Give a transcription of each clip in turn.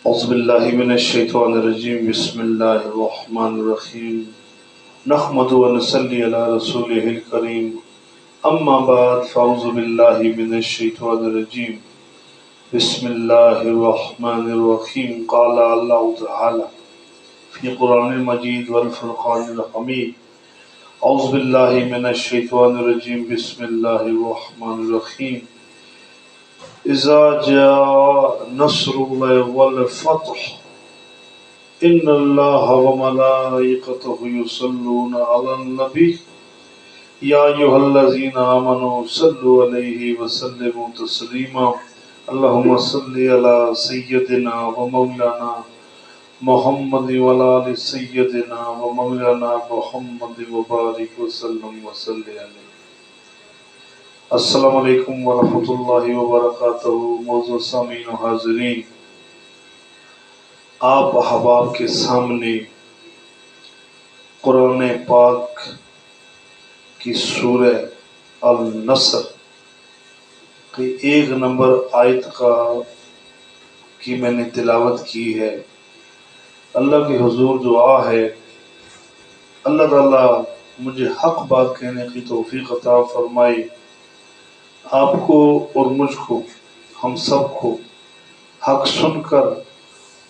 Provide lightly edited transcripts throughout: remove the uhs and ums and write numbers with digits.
اعوذ باللہ من الشیطان الرجیم بسم اللہ الرحمن الرحیم نحمد و نصلی علی رسولہ الکریم اما بعد فاعوذ باللہ من الشیطان الرجیم بسم اللہ الرحمن الرحیم قال اللہ تعالی فی قرآن المجید والفرقان الحمید اعوذ باللہ من الشیطان الرجیم بسم اللہ الرحمن الرحیم اذا جاء نصر اللہ والفتح ان اللہ وملائکته یصلون علی النبی یا ایھا الذین آمنوا صلوا علیہ وسلموا تسلیما اللہم صل علی سیدنا ومولانا محمد وعلی آل سیدنا ومولانا محمد وبارک وسلم وصلی علیہ۔ السلام علیکم ورحمۃ اللہ وبرکاتہ۔ موضوع سامعین و حاضرین، آپ احباب کے سامنے قرآن پاک کی سورہ النصر کی 1 نمبر آیت کی میں نے تلاوت کی ہے۔ اللہ کے حضور دعا ہے اللہ تعالیٰ مجھے حق بات کہنے کی توفیق عطا فرمائے، آپ کو اور مجھ کو، ہم سب کو حق سن کر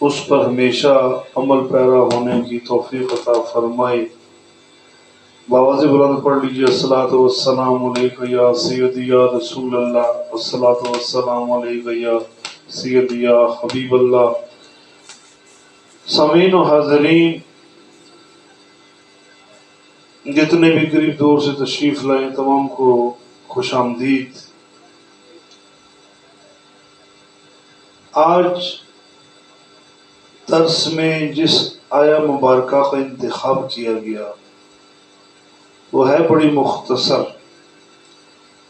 اس پر ہمیشہ عمل پیرا ہونے کی توفیق عطا فرمائے۔ باواز بلند پڑھ لیجیے، الصلاۃ والسلام علیکہ یا سیدی یا رسول اللہ، الصلاۃ والسلام علیکہ یا سیدی یا حبیب اللہ۔ سامعین و حاضرین، جتنے بھی قریب دور سے تشریف لائیں تمام کو خوش آمدید۔ آج درس میں جس آیہ مبارکہ کا انتخاب کیا گیا وہ ہے بڑی مختصر،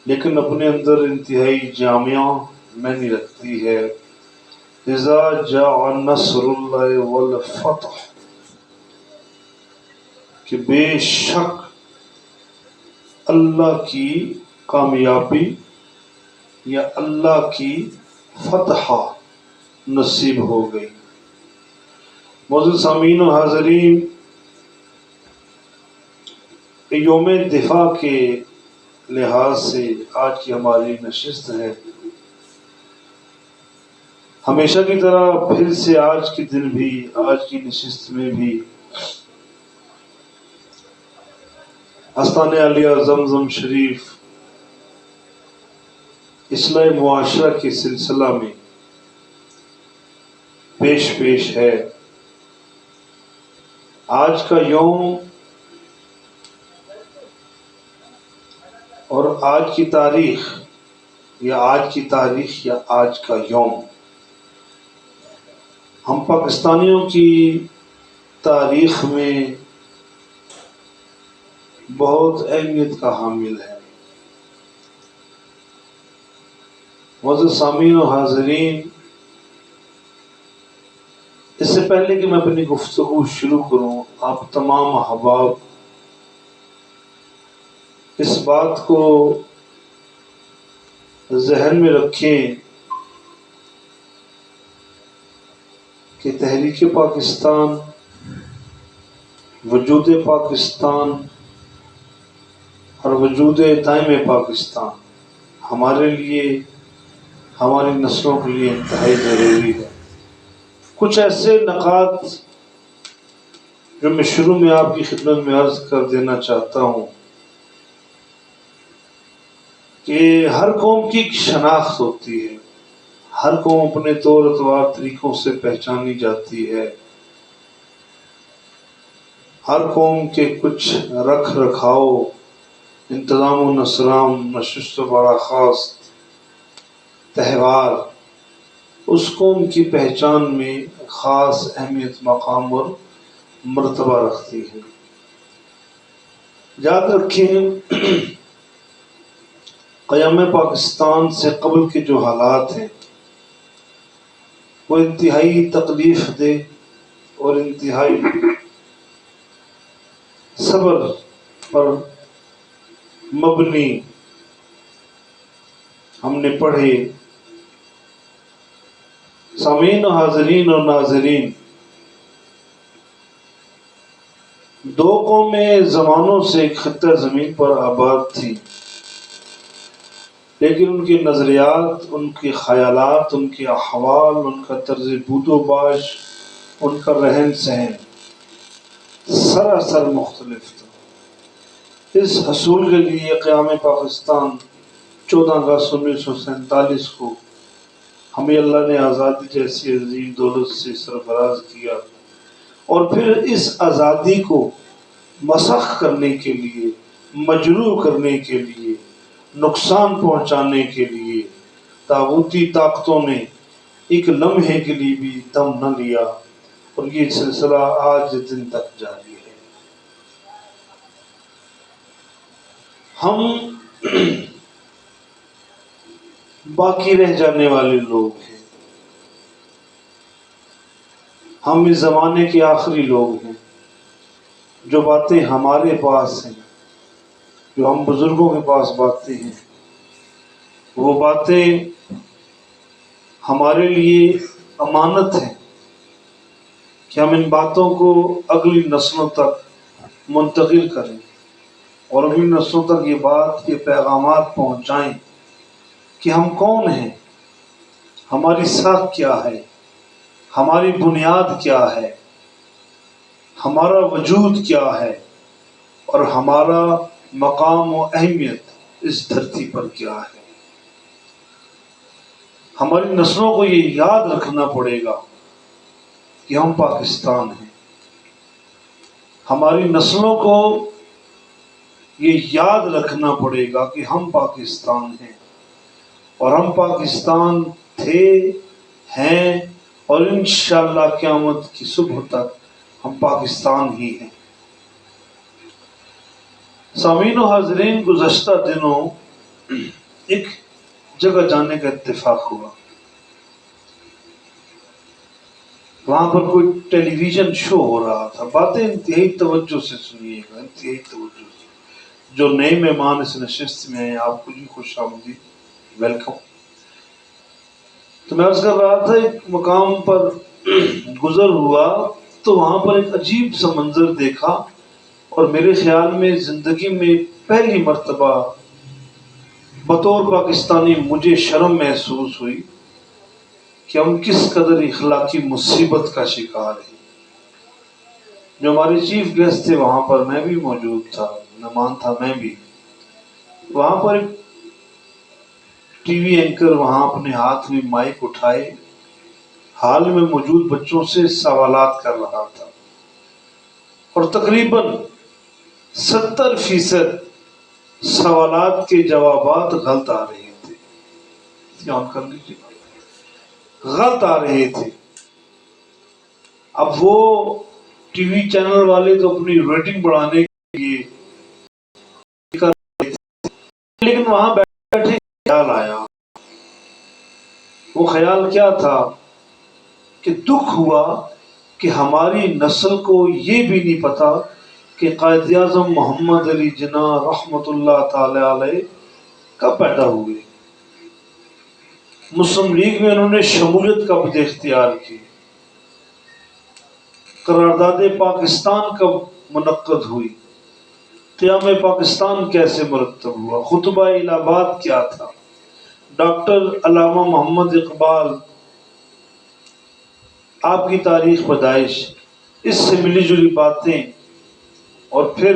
لیکن اپنے اندر انتہائی جامعہ معنی رکھتی ہے۔ اذا جاء نصر اللہ والفتح، کہ بے شک اللہ کی کامیابی یا اللہ کی فتح نصیب ہو گئی۔ معزز سامعین و حاضرین، یوم دفاع کے لحاظ سے آج کی ہماری نشست ہے۔ ہمیشہ کی طرح پھر سے آج کے دن بھی، آج کی نشست میں بھی آستانِ عالیہ زمزم شریف اصلاح معاشرہ کے سلسلہ میں پیش ہے۔ آج کا یوم اور آج کی تاریخ یا آج کا یوم ہم پاکستانیوں کی تاریخ میں بہت اہمیت کا حامل ہے۔ معزز سامعین و حاضرین، اس سے پہلے کہ میں اپنی گفتگو شروع کروں، آپ تمام احباب اس بات کو ذہن میں رکھیں کہ تحریک پاکستان، وجود پاکستان اور وجود دائم پاکستان ہمارے لیے، ہماری نسلوں کے لیے انتہائی ضروری ہے۔ کچھ ایسے نکات جو میں شروع میں آپ کی خدمت میں عرض کر دینا چاہتا ہوں کہ ہر قوم کی ایک شناخت ہوتی ہے، ہر قوم اپنے طور اطوار طریقوں سے پہچانی جاتی ہے، ہر قوم کے کچھ رکھ رکھاؤ، انتظام و نسرام، نشست و برخاست، تہوار اس قوم کی پہچان میں خاص اہمیت، مقام اور مرتبہ رکھتی ہے۔ یاد رکھیں، قیام پاکستان سے قبل کے جو حالات ہیں وہ انتہائی تکلیف دہ اور انتہائی صبر پر مبنی ہم نے پڑھے۔ سامعین و حاضرین اور ناظرین، دو قومیں زمانوں سے ایک خطہ زمین پر آباد تھیں، لیکن ان کے نظریات، ان کے خیالات، ان کے احوال، ان کا طرز بود و باش، ان کا رہن سہن سراسر مختلف تھا۔ اس حصول کے لیے قیام پاکستان 14 اگست 1947 کو ہمیں اللہ نے آزادی جیسی عظیم دولت سے سرفراز کیا، اور پھر اس آزادی کو مسخ کرنے کے لیے، مجروح کرنے کے لیے، نقصان پہنچانے کے لیے طاغوتی طاقتوں نے ایک لمحے کے لیے بھی دم نہ لیا، اور یہ سلسلہ آج دن تک جاری ہے۔ ہم باقی رہ جانے والے لوگ ہیں، ہم اس زمانے کے آخری لوگ ہیں۔ جو باتیں ہمارے پاس ہیں، جو ہم بزرگوں کے پاس باتیں ہیں، وہ باتیں ہمارے لیے امانت ہیں کہ ہم ان باتوں کو اگلی نسلوں تک منتقل کریں، اور اگلی نسلوں تک یہ بات، یہ پیغامات پہنچائیں کہ ہم کون ہیں، ہماری ساکھ کیا ہے، ہماری بنیاد کیا ہے، ہمارا وجود کیا ہے، اور ہمارا مقام و اہمیت اس دھرتی پر کیا ہے۔ ہماری نسلوں کو یہ یاد رکھنا پڑے گا کہ ہم پاکستان ہیں۔ ہماری نسلوں کو یہ یاد رکھنا پڑے گا کہ ہم پاکستان ہیں، اور ہم پاکستان تھے، ہیں، اور انشاءاللہ قیامت کی صبح تک ہم پاکستان ہی ہیں۔ سامعین و حاضرین، گزشتہ دنوں ایک جگہ جانے کا اتفاق ہوا۔ وہاں پر کوئی ٹیلی ویژن شو ہو رہا تھا۔ باتیں انتہائی توجہ سے سنیے گا، انتہائی توجہ سے۔ جو نئے مہمان اس نشست میں ہیں، آپ کو جی خوش آمدید، ویلکم۔ تو میں عرض کر رہا تھا، ایک مقام پر گزر ہوا تو وہاں پر ایک عجیب سا منظر دیکھا، اور میرے خیال میں زندگی میں پہلی مرتبہ بطور پاکستانی مجھے شرم محسوس ہوئی کہ ہم کس قدر اخلاقی مصیبت کا شکار ہیں۔ جو ہمارے چیف گیسٹ تھے وہاں پر، میں بھی موجود تھا، مہمان تھا میں بھی۔ وہاں پر ایک ٹی وی اینکر وہاں اپنے ہاتھ میں مائک اٹھائے حال میں موجود بچوں سے سوالات کر رہا تھا، اور تقریباً 70% سوالات کے جوابات غلط آ رہے تھے۔ دھیان کر لیجیے، غلط آ رہے تھے۔ اب وہ ٹی وی چینل والے تو اپنی ریٹنگ بڑھانے کے لیے کر رہے تھے، لیکن وہاں بیٹھے خیال آیا۔ وہ خیال کیا تھا کہ دکھ ہوا کہ ہماری نسل کو یہ بھی نہیں پتا کہ قائد اعظم محمد علی جناح رحمۃ اللہ تعالی علیہ کب پیدا ہوئے، مسلم لیگ میں انہوں نے شمولیت کب اختیار کی، قرارداد پاکستان کب منعقد ہوئی، قیام پاکستان کیسے مرتب ہوا، خطبہ الہ آباد کیا تھا، ڈاکٹر علامہ محمد اقبال آپ کی تاریخ پیدائش، اس سے ملی جلی باتیں، اور پھر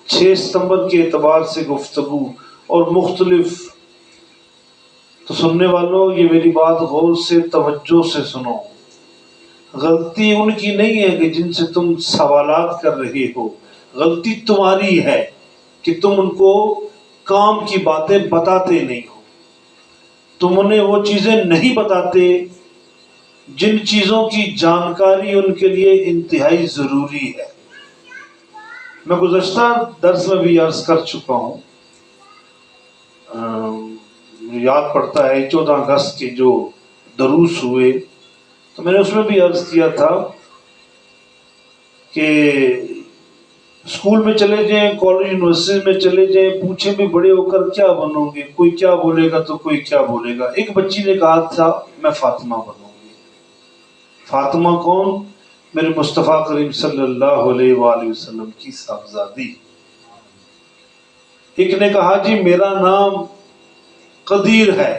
6 ستمبر کے اعتبار سے گفتگو اور مختلف۔ تو سننے والوں، یہ میری بات غور سے توجہ سے سنو۔ غلطی ان کی نہیں ہے کہ جن سے تم سوالات کر رہے ہو، غلطی تمہاری ہے کہ تم ان کو کام کی باتیں بتاتے نہیں ہو، تم انہیں وہ چیزیں نہیں بتاتے جن چیزوں کی جانکاری ان کے لیے انتہائی ضروری ہے۔ میں گزشتہ درس میں بھی عرض کر چکا ہوں، یاد پڑتا ہے 14 اگست کے جو دروس ہوئے، تو میں نے اس میں بھی عرض کیا تھا کہ اسکول میں چلے جائیں، کالج یونیورسٹی میں چلے جائیں، پوچھیں بھی بڑے ہو کر کیا بنو گے، کوئی کیا بولے گا تو کوئی کیا بولے گا۔ ایک بچی نے کہا تھا میں فاطمہ بنوں گی، فاطمہ کون؟ میرے مصطفیٰ کریم صلی اللہ علیہ وآلہ وسلم کی صاحبزادی۔ ایک نے کہا جی میرا نام قدیر ہے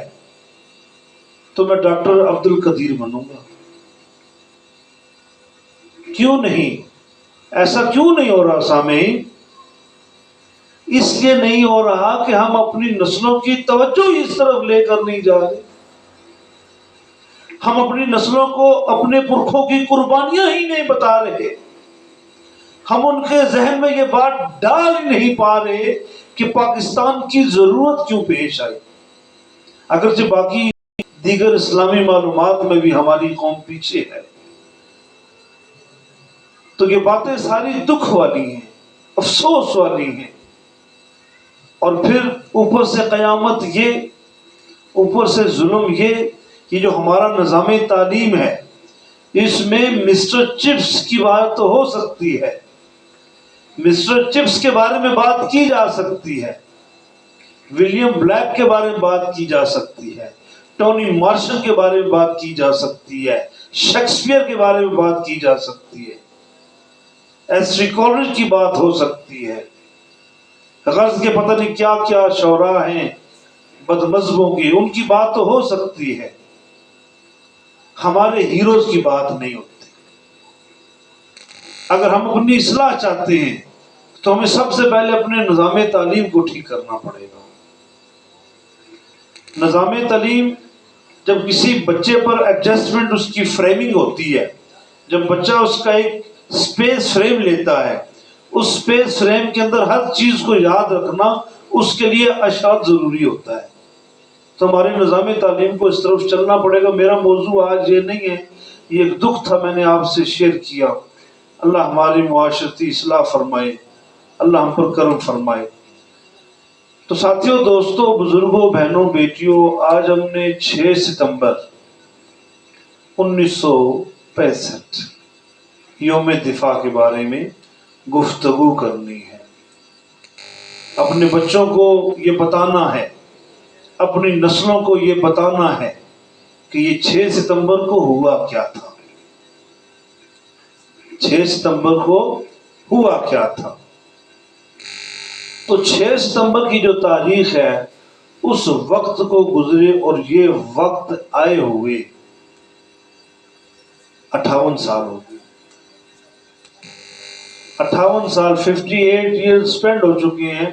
تو میں ڈاکٹر عبد القدیر بنوں گا۔ کیوں نہیں؟ ایسا کیوں نہیں ہو رہا سامعین؟ اس لیے نہیں ہو رہا کہ ہم اپنی نسلوں کی توجہ اس طرف لے کر نہیں جا رہے۔ ہم اپنی نسلوں کو اپنے پرکھوں کی قربانیاں ہی نہیں بتا رہے۔ ہم ان کے ذہن میں یہ بات ڈال ہی نہیں پا رہے کہ پاکستان کی ضرورت کیوں پیش آئی۔ اگرچہ باقی دیگر اسلامی معلومات میں بھی ہماری قوم پیچھے ہے، تو یہ باتیں ساری دکھ والی ہیں، افسوس والی ہیں۔ اور پھر اوپر سے قیامت یہ، اوپر سے ظلم یہ جو ہمارا نظام تعلیم ہے، اس میں مسٹر چپس کی بات تو ہو سکتی ہے، مسٹر چپس کے بارے میں بات کی جا سکتی ہے، ولیم بلیک کے بارے میں بات کی جا سکتی ہے، ٹونی مارشل کے بارے میں بات کی جا سکتی ہے، شیکسپیئر کے بارے میں بات کی جا سکتی ہے، ایسٹری کولرج کی بات ہو سکتی ہے، غرض کے پتہ نہیں کیا کیا شعراء ہیں بد مذہبوں کی، ان کی بات تو ہو سکتی ہے، ہمارے ہیروز کی بات نہیں ہوتی۔ اگر ہم اپنی اصلاح چاہتے ہیں تو ہمیں سب سے پہلے اپنے نظام تعلیم کو ٹھیک کرنا پڑے گا۔ نظام تعلیم، جب کسی بچے پر ایڈجسٹمنٹ اس کی فریمنگ ہوتی ہے، جب بچہ اس کا ایک سپیس فریم لیتا ہے، اس سپیس فریم کے اندر ہر چیز کو یاد رکھنا اس کے لیے اشد ضروری ہوتا ہے۔ تو ہمارے نظام تعلیم کو اس طرف چلنا پڑے گا۔ میرا موضوع آج یہ نہیں ہے، یہ ایک دکھ تھا، میں نے آپ سے شیئر کیا۔ اللہ ہماری معاشرتی اصلاح فرمائے، اللہ ہم پر کرم فرمائے۔ تو ساتھیوں، دوستوں، بزرگوں، بہنوں، بیٹیوں، آج ہم نے 6 ستمبر 1965 یوم دفاع کے بارے میں گفتگو کرنی ہے۔ اپنے بچوں کو یہ بتانا ہے، اپنی نسلوں کو یہ بتانا ہے کہ یہ 6 ستمبر کو ہوا کیا تھا، 6 ستمبر کو ہوا کیا تھا۔ تو 6 ستمبر کی جو تاریخ ہے، اس وقت کو گزرے اور یہ وقت آئے ہوئے 58 سال ہو گئے، 58 سال 58 ایئر سپینڈ ہو چکے ہیں۔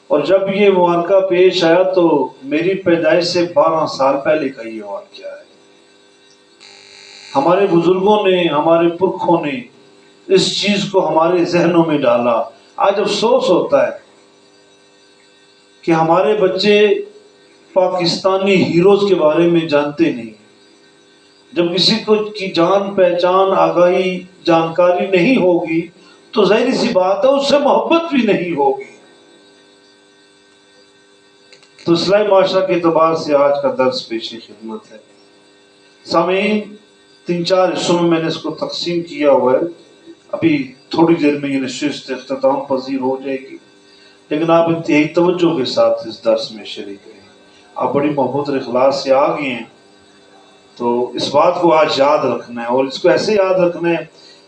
اور جب یہ معرکہ پیش آیا تو میری پیدائش سے 12 سال پہلے کا یہ واقعہ ہے۔ ہمارے بزرگوں نے، ہمارے پرکھوں نے اس چیز کو ہمارے ذہنوں میں ڈالا۔ آج افسوس ہوتا ہے کہ ہمارے بچے پاکستانی ہیروز کے بارے میں جانتے نہیں۔ جب کسی کو کی جان پہچان، آگاہی، جانکاری نہیں ہوگی تو ظاہری سی بات ہے اس سے محبت بھی نہیں ہوگی۔ تو اسلامی معاشرہ کے اعتبار سے آج کا درس پیش خدمت ہے۔ سامعین، 3-4 حصوں میں نے اس کو تقسیم کیا ہوا ہے۔ ابھی تھوڑی دیر میں یہ نشست اختتام پذیر ہو جائے گی، لیکن آپ انتہائی توجہ کے ساتھ اس درس میں شریک رہیں۔ آپ بڑی محبت اور اخلاص سے آ گئے ہیں، تو اس بات کو آج یاد رکھنا ہے، اور اس کو ایسے یاد رکھنا ہے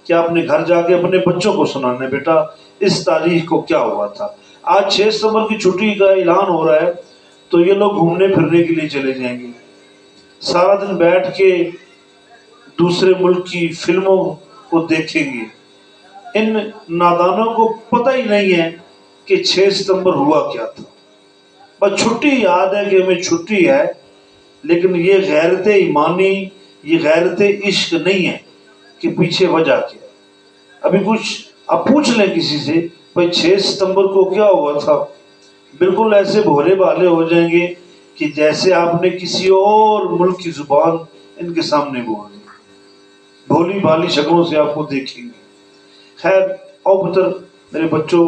کہ آپ نے گھر جا کے اپنے بچوں کو سنانا ہے، بیٹا اس تاریخ کو کیا ہوا تھا۔ آج 6 ستمبر کی چھٹی کا اعلان ہو رہا ہے تو یہ لوگ گھومنے پھرنے کے لیے چلے جائیں گے، سارا دن بیٹھ کے دوسرے ملک کی فلموں کو دیکھیں گے۔ ان نادانوں کو پتہ ہی نہیں ہے کہ 6 ستمبر ہوا کیا تھا۔ بس چھٹی یاد ہے کہ ہمیں چھٹی ہے، لیکن یہ غیرت ایمانی، یہ غیرت عشق نہیں ہے کہ پیچھے وجہ کیا۔ ابھی کچھ آپ پوچھ لیں کسی سے، بھائی 6 ستمبر کو کیا ہوا تھا، بالکل ایسے بھولے بھالے ہو جائیں گے کہ جیسے آپ نے کسی اور ملک کی زبان ان کے سامنے بول دی، بھولی بھالی شکلوں سے آپ کو دیکھیں گے۔ خیر، اور پتر میرے بچوں،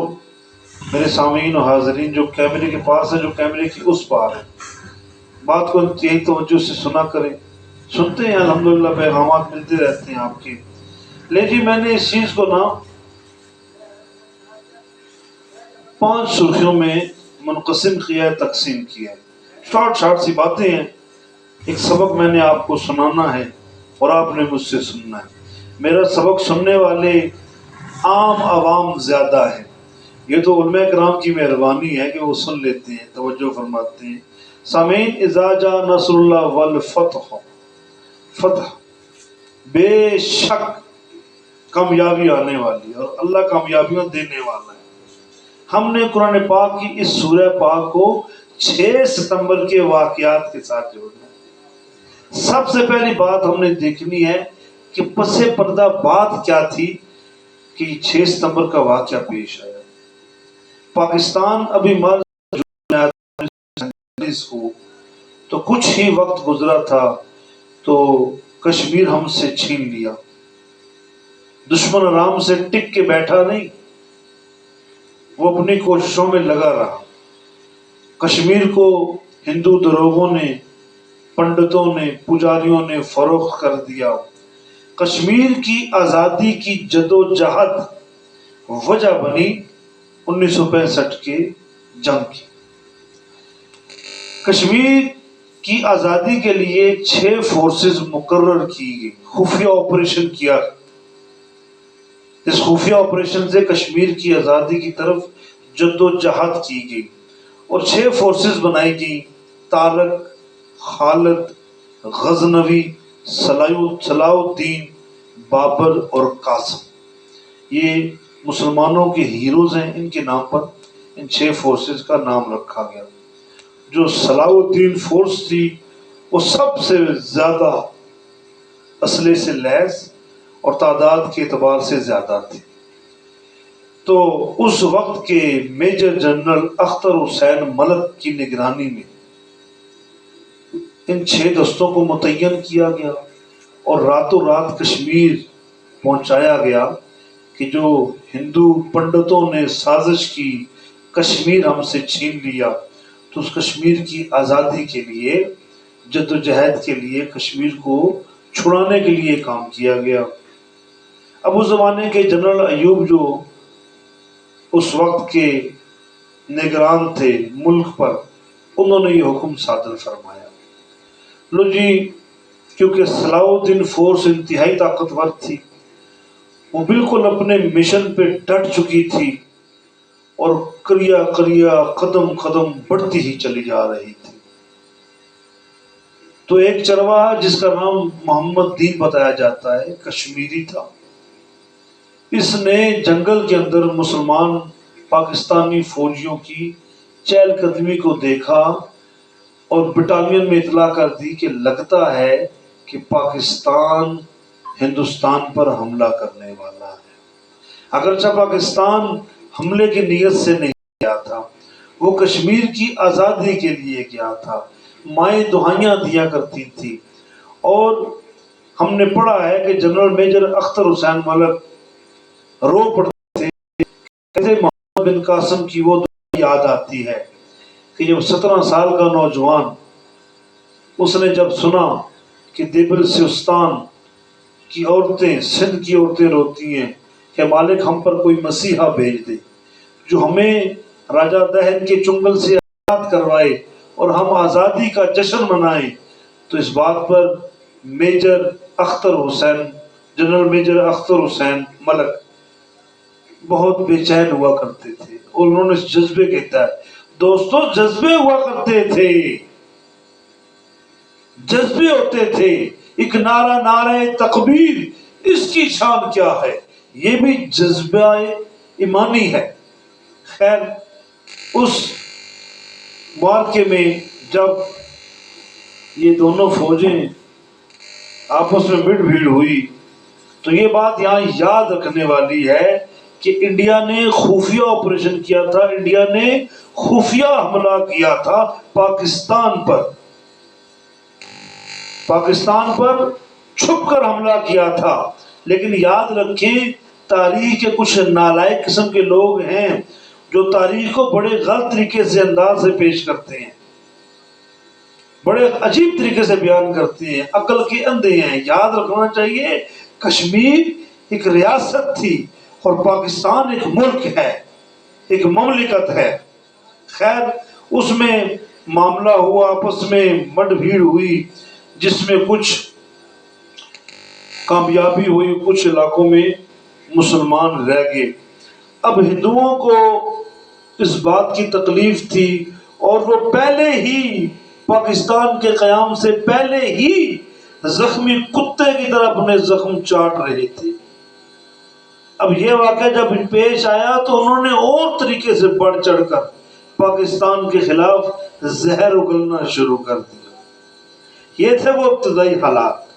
میرے سامعین و حاضرین جو کیمرے کے پاس ہیں، جو کیمرے کی اس پار ہے، بات کو انتہائی توجہ سے سنا کریں۔ سنتے ہیں الحمدللہ، پیغامات ملتے رہتے ہیں آپ کے۔ لے جی، میں نے اس چیز کو 5 سرخیوں میں منقسم کیا ہے، تقسیم کیا ہے۔ شارٹ سی باتیں ہیں، ایک سبق میں نے آپ کو سنانا ہے اور آپ نے مجھ سے سننا ہے۔ میرا سبق سننے والے عام عوام زیادہ ہیں، یہ تو علماء کرام کی مہربانی ہے کہ وہ سن لیتے ہیں، توجہ فرماتے ہیں۔ سامعین، اذا جاء نصر اللہ والفتح، فتح بے شک کامیابی آنے والی ہے اور اللہ کامیابیاں دینے والا ہے۔ ہم نے قرآن پاک کی اس سورہ پاک کو 6 ستمبر کے واقعات کے ساتھ جوڑنا ہے۔ سب سے پہلی بات ہم نے دیکھنی ہے کہ پس پردہ بات کیا تھی کہ 6 ستمبر کا واقعہ پیش آیا۔ پاکستان ابھی کو تو کچھ ہی وقت گزرا تھا تو کشمیر ہم سے چھین لیا۔ دشمن آرام سے ٹک کے بیٹھا نہیں، وہ اپنی کوششوں میں لگا رہا۔ کشمیر کو ہندو دروغوں نے، پنڈتوں نے، پجاریوں نے فروخت کر دیا۔ کشمیر کی آزادی کی جدوجہد وجہ بنی 1965 کے جنگ کی۔ کشمیر کی آزادی کے لیے 6 فورسز مقرر کی گئی، خفیہ آپریشن کیا۔ اس خفیہ آپریشن سے کشمیر کی آزادی کی طرف جدوجہد کی گئی اور 6 فورسز بنائی گئی: طارق، خالد، غزنوی، صلاح الدین، بابر اور قاسم۔ یہ مسلمانوں کے ہیروز ہیں، ان کے نام پر ان 6 فورسز کا نام رکھا گیا۔ جو صلاح الدین فورس تھی وہ سب سے زیادہ اسلحے سے لیس اور تعداد کے اعتبار سے زیادہ تھی۔ تو اس وقت کے میجر جنرل اختر حسین ملک کی نگرانی میں ان 6 دستوں کو متعین کیا گیا اور راتوں رات کشمیر پہنچایا گیا کہ جو ہندو پنڈتوں نے سازش کی کشمیر ہم سے چھین لیا، تو اس کشمیر کی آزادی کے لیے، جدوجہد کے لیے، کشمیر کو چھڑانے کے لیے کام کیا گیا۔ اب اس زمانے کے جنرل ایوب جو اس وقت کے نگران تھے ملک پر، انہوں نے یہ حکم صادر فرمایا، لو جی، کیونکہ صلاح الدین فورس انتہائی طاقتور تھی، وہ بالکل اپنے مشن پہ ڈٹ چکی تھی اور کریا کریا قدم قدم بڑھتی ہی چلی جا رہی تھی۔ تو ایک چرواہا جس کا نام محمد دین بتایا جاتا ہے، کشمیری تھا، اس نے جنگل کے اندر مسلمان پاکستانی فوجیوں کی چہل قدمی کو دیکھا اور بٹالین میں اطلاع کر دی کہ لگتا ہے کہ پاکستان ہندوستان پر حملہ کرنے والا ہے۔ اگرچہ پاکستان حملے کی نیت سے نہیں گیا تھا، وہ کشمیر کی آزادی کے لیے گیا تھا۔ مائیں دہائیاں دیا کرتی تھی اور ہم نے پڑھا ہے کہ جنرل میجر اختر حسین ملک رو پڑتے تھے، کہتے محمد بن قاسم کی وہ دعا یاد آتی ہے کہ جب 17 سال کا نوجوان اس نے جب سنا کہ دیبل سیستان کی عورتیں، سندھ کی عورتیں روتی ہیں کہ مالک ہم پر کوئی مسیحا بھیج دے جو ہمیں راجہ دہن کے چنگل سے آزاد کروائے اور ہم آزادی کا جشن منائیں، تو اس بات پر major Akhtar Hussain, general major Akhtar Hussain ملک بہت بے چین ہوا کرتے تھے اور انہوں نے اس جذبے کہتا ہے، دوستوں جذبے ہوا کرتے تھے، جذبے ہوتے تھے۔ ایک نعرہ، نعرہ تکبیر، اس کی شان کیا ہے، یہ بھی جذبہ ایمانی ہے۔ خیر، اس معرکے میں جب یہ دونوں فوجیں آپس میں مڈ بھیڑ ہوئی تو یہ بات یہاں یاد رکھنے والی ہے کہ انڈیا نے خفیہ آپریشن کیا تھا، انڈیا نے خفیہ حملہ کیا تھا پاکستان پر، پاکستان پر چھپ کر حملہ کیا تھا۔ لیکن یاد رکھیں، تاریخ کے کچھ نالائق قسم کے لوگ ہیں جو تاریخ کو بڑے غلط طریقے سے انداز سے پیش کرتے ہیں، بڑے عجیب طریقے سے بیان کرتے ہیں، عقل کے اندھے ہیں۔ یاد رکھنا چاہیے کشمیر ایک ریاست تھی اور پاکستان ایک ملک ہے، ایک مملکت ہے۔ خیر، اس میں معاملہ ہوا، آپس میں مڈ بھیڑ ہوئی، جس میں کچھ کامیابی ہوئی، کچھ علاقوں میں مسلمان رہ گئے۔ اب ہندوؤں کو اس بات کی تکلیف تھی، اور وہ پہلے ہی پاکستان کے قیام سے پہلے ہی زخمی کتے کی طرح اپنے زخم چاٹ رہے تھے۔ اب یہ واقعہ جب پیش آیا تو انہوں نے اور طریقے سے بڑھ چڑھ کر پاکستان کے خلاف زہر اگلنا شروع کر دیا۔ یہ تھے وہ ابتدائی حالات۔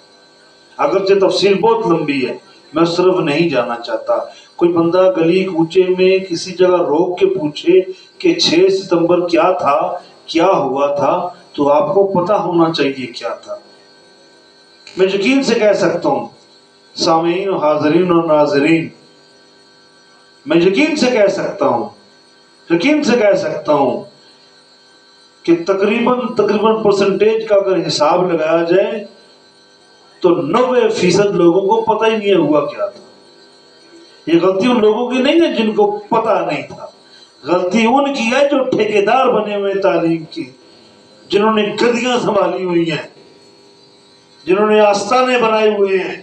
اگرچہ تفصیل بہت لمبی ہے، میں اس طرف نہیں جانا چاہتا۔ کوئی بندہ گلی کوچے میں کسی جگہ روک کے پوچھے کہ 6 ستمبر کیا تھا، کیا ہوا تھا، تو آپ کو پتہ ہونا چاہیے کیا تھا۔ میں یقین سے کہہ سکتا ہوں سامعین و حاضرین و ناظرین، میں یقین سے کہہ سکتا ہوں کہ تقریباً پرسنٹیج کا اگر حساب لگایا جائے تو 90% لوگوں کو پتہ ہی نہیں ہوا کیا تھا۔ یہ غلطی ان لوگوں کی نہیں ہے جن کو پتہ نہیں تھا، غلطی ان کی ہے جو ٹھیکیدار بنے ہوئے تعلیم کی، جنہوں نے گدیاں سنبھالی ہوئی ہیں، جنہوں نے آستانے بنائے ہوئے ہیں۔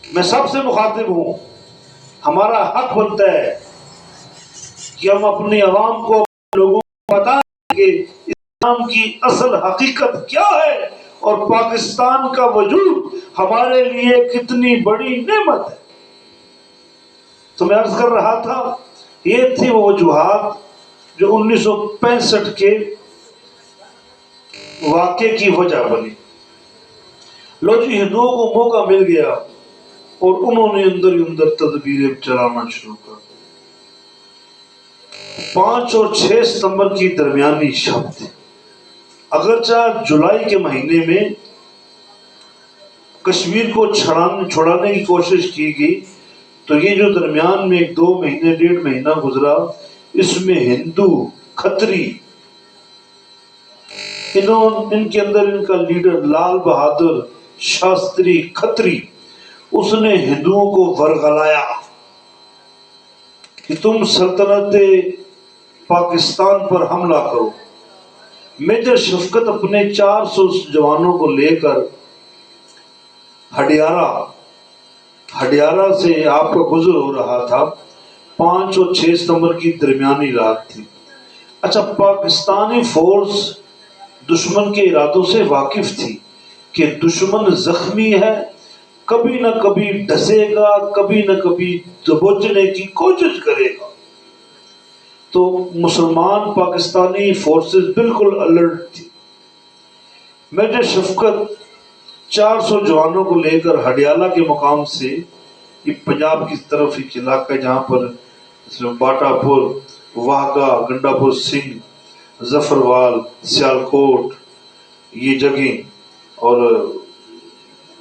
میں سب سے مخاطب ہوں، ہمارا حق بنتا ہے کہ ہم اپنی عوام کو، لوگوں کو بتائیں کہ اسلام کی اصل حقیقت کیا ہے اور پاکستان کا وجود ہمارے لیے کتنی بڑی نعمت ہے۔ تو میں عرض کر رہا تھا، یہ تھی وہ وجوہات جو 1965 کے واقعے کی وجہ بنی۔ لو جی، ہندوؤں کو موقع مل گیا اور انہوں نے اندر ہی اندر تدبیریں چلانا شروع کر دی۔ 5 اور 6 ستمبر کی درمیانی شب تھی۔ اگرچہ جولائی کے مہینے میں کشمیر کو چھڑانے کی کوشش کی گئی، تو یہ جو درمیان میں 2 مہینے 1.5 مہینہ گزرا، اس میں ہندو کھتری، ان کے اندر ان کا لیڈر لال بہادر شاستری کھتری، اس نے ہندوؤں کو ورغلایا کہ تم سلطنت پاکستان پر حملہ کرو۔ میجر شفقت اپنے 400 جوانوں کو لے کر ہڈیارہ سے آپ کا گزر ہو رہا تھا۔ 5 اور 6 ستمبر کی درمیانی رات تھی۔ اچھا، پاکستانی فورس دشمن کے ارادوں سے واقف تھی کہ دشمن زخمی ہے، کبھی نہ کبھی ڈسے گا، کبھی نہ کبھی دبوچنے کی کوشش کرے گا۔ تو مسلمان پاکستانی فورسز بالکل الرٹ تھی۔ میجر شفقت 400 جوانوں کو لے کر ہڈیالہ کے مقام سے، یہ پنجاب کی طرف ایک علاقہ ہے جہاں پر باٹا پور، واہگہ، گنڈا پور سنگھ، ظفروال، سیالکوٹ، یہ جگہیں، اور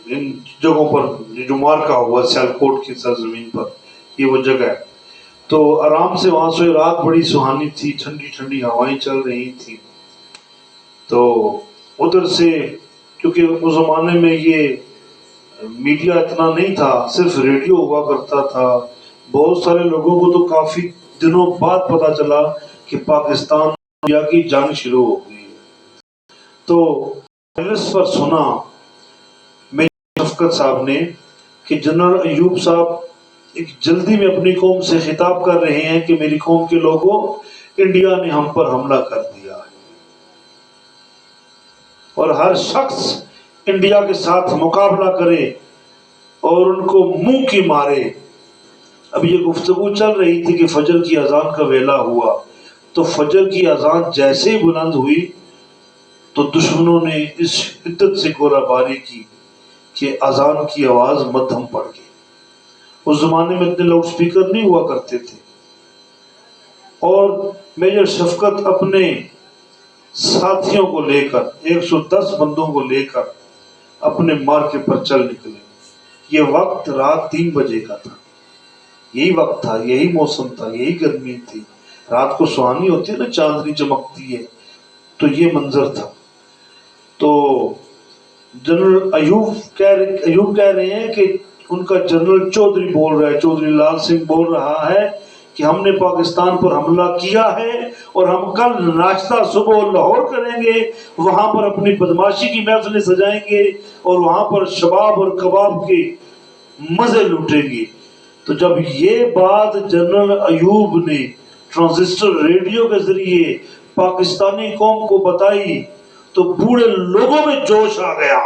ان جگہوں پر جو مارکا ہوا سیالکوٹ کی سرزمین پر، یہ وہ جگہ ہے۔ تو آرام سے وہاں سے رات بڑی سہانی تھی، ٹھنڈی ٹھنڈی ہوائیں چل رہی تھی۔ تو ادھر سے، کیونکہ اس زمانے میں یہ میڈیا اتنا نہیں تھا، صرف ریڈیو ہوا کرتا تھا، بہت سارے لوگوں کو تو کافی دنوں بعد پتا چلا کہ پاکستان انڈیا کی جنگ شروع ہو گئی۔ تو اس پر سنا میجر شفقت صاحب نے کہ جنرل ایوب صاحب ایک جلدی میں اپنی قوم سے خطاب کر رہے ہیں کہ میری قوم کے لوگوں، انڈیا نے ہم پر حملہ کر دیا ہے اور ہر شخص انڈیا کے ساتھ مقابلہ کرے اور ان کو منہ کی مارے۔ اب یہ گفتگو چل رہی تھی کہ فجر کی اذان کا ویلہ ہوا، تو فجر کی اذان جیسے ہی بلند ہوئی تو دشمنوں نے اس شدت سے گولہ باری کی کہ اذان کی آواز مدھم پڑ گئی۔ اس زمانے میں اتنے لاؤڈ سپیکر نہیں ہوا کرتے تھے، اور میجر شفقت اپنے ساتھیوں کو لے کر، 110 بندوں کو لے کر اپنے مارکے پر چل نکلے۔ یہ وقت رات 3 بجے کا تھا، یہی وقت تھا، یہی موسم تھا، یہی گرمی تھی، رات کو سہانی ہوتی ہے نا، چاندنی چمکتی ہے، تو یہ منظر تھا۔ تو جنرل ایوب کہہ رہے ہیں کہ ان کا جنرل چودھری بول رہا ہے، چودھری لال سنگھ بول رہا ہے کہ ہم نے پاکستان پر حملہ کیا ہے اور ہم کل ناشتہ صبح لاہور کریں گے، وہاں پر اپنی بدماشی کی محفلیں سجائیں گے اور وہاں پر شباب اور کباب کے مزے لوٹیں گے۔ تو جب یہ بات جنرل ایوب نے ٹرانزسٹر ریڈیو کے ذریعے پاکستانی قوم کو بتائی تو بوڑھے لوگوں میں جوش آ گیا،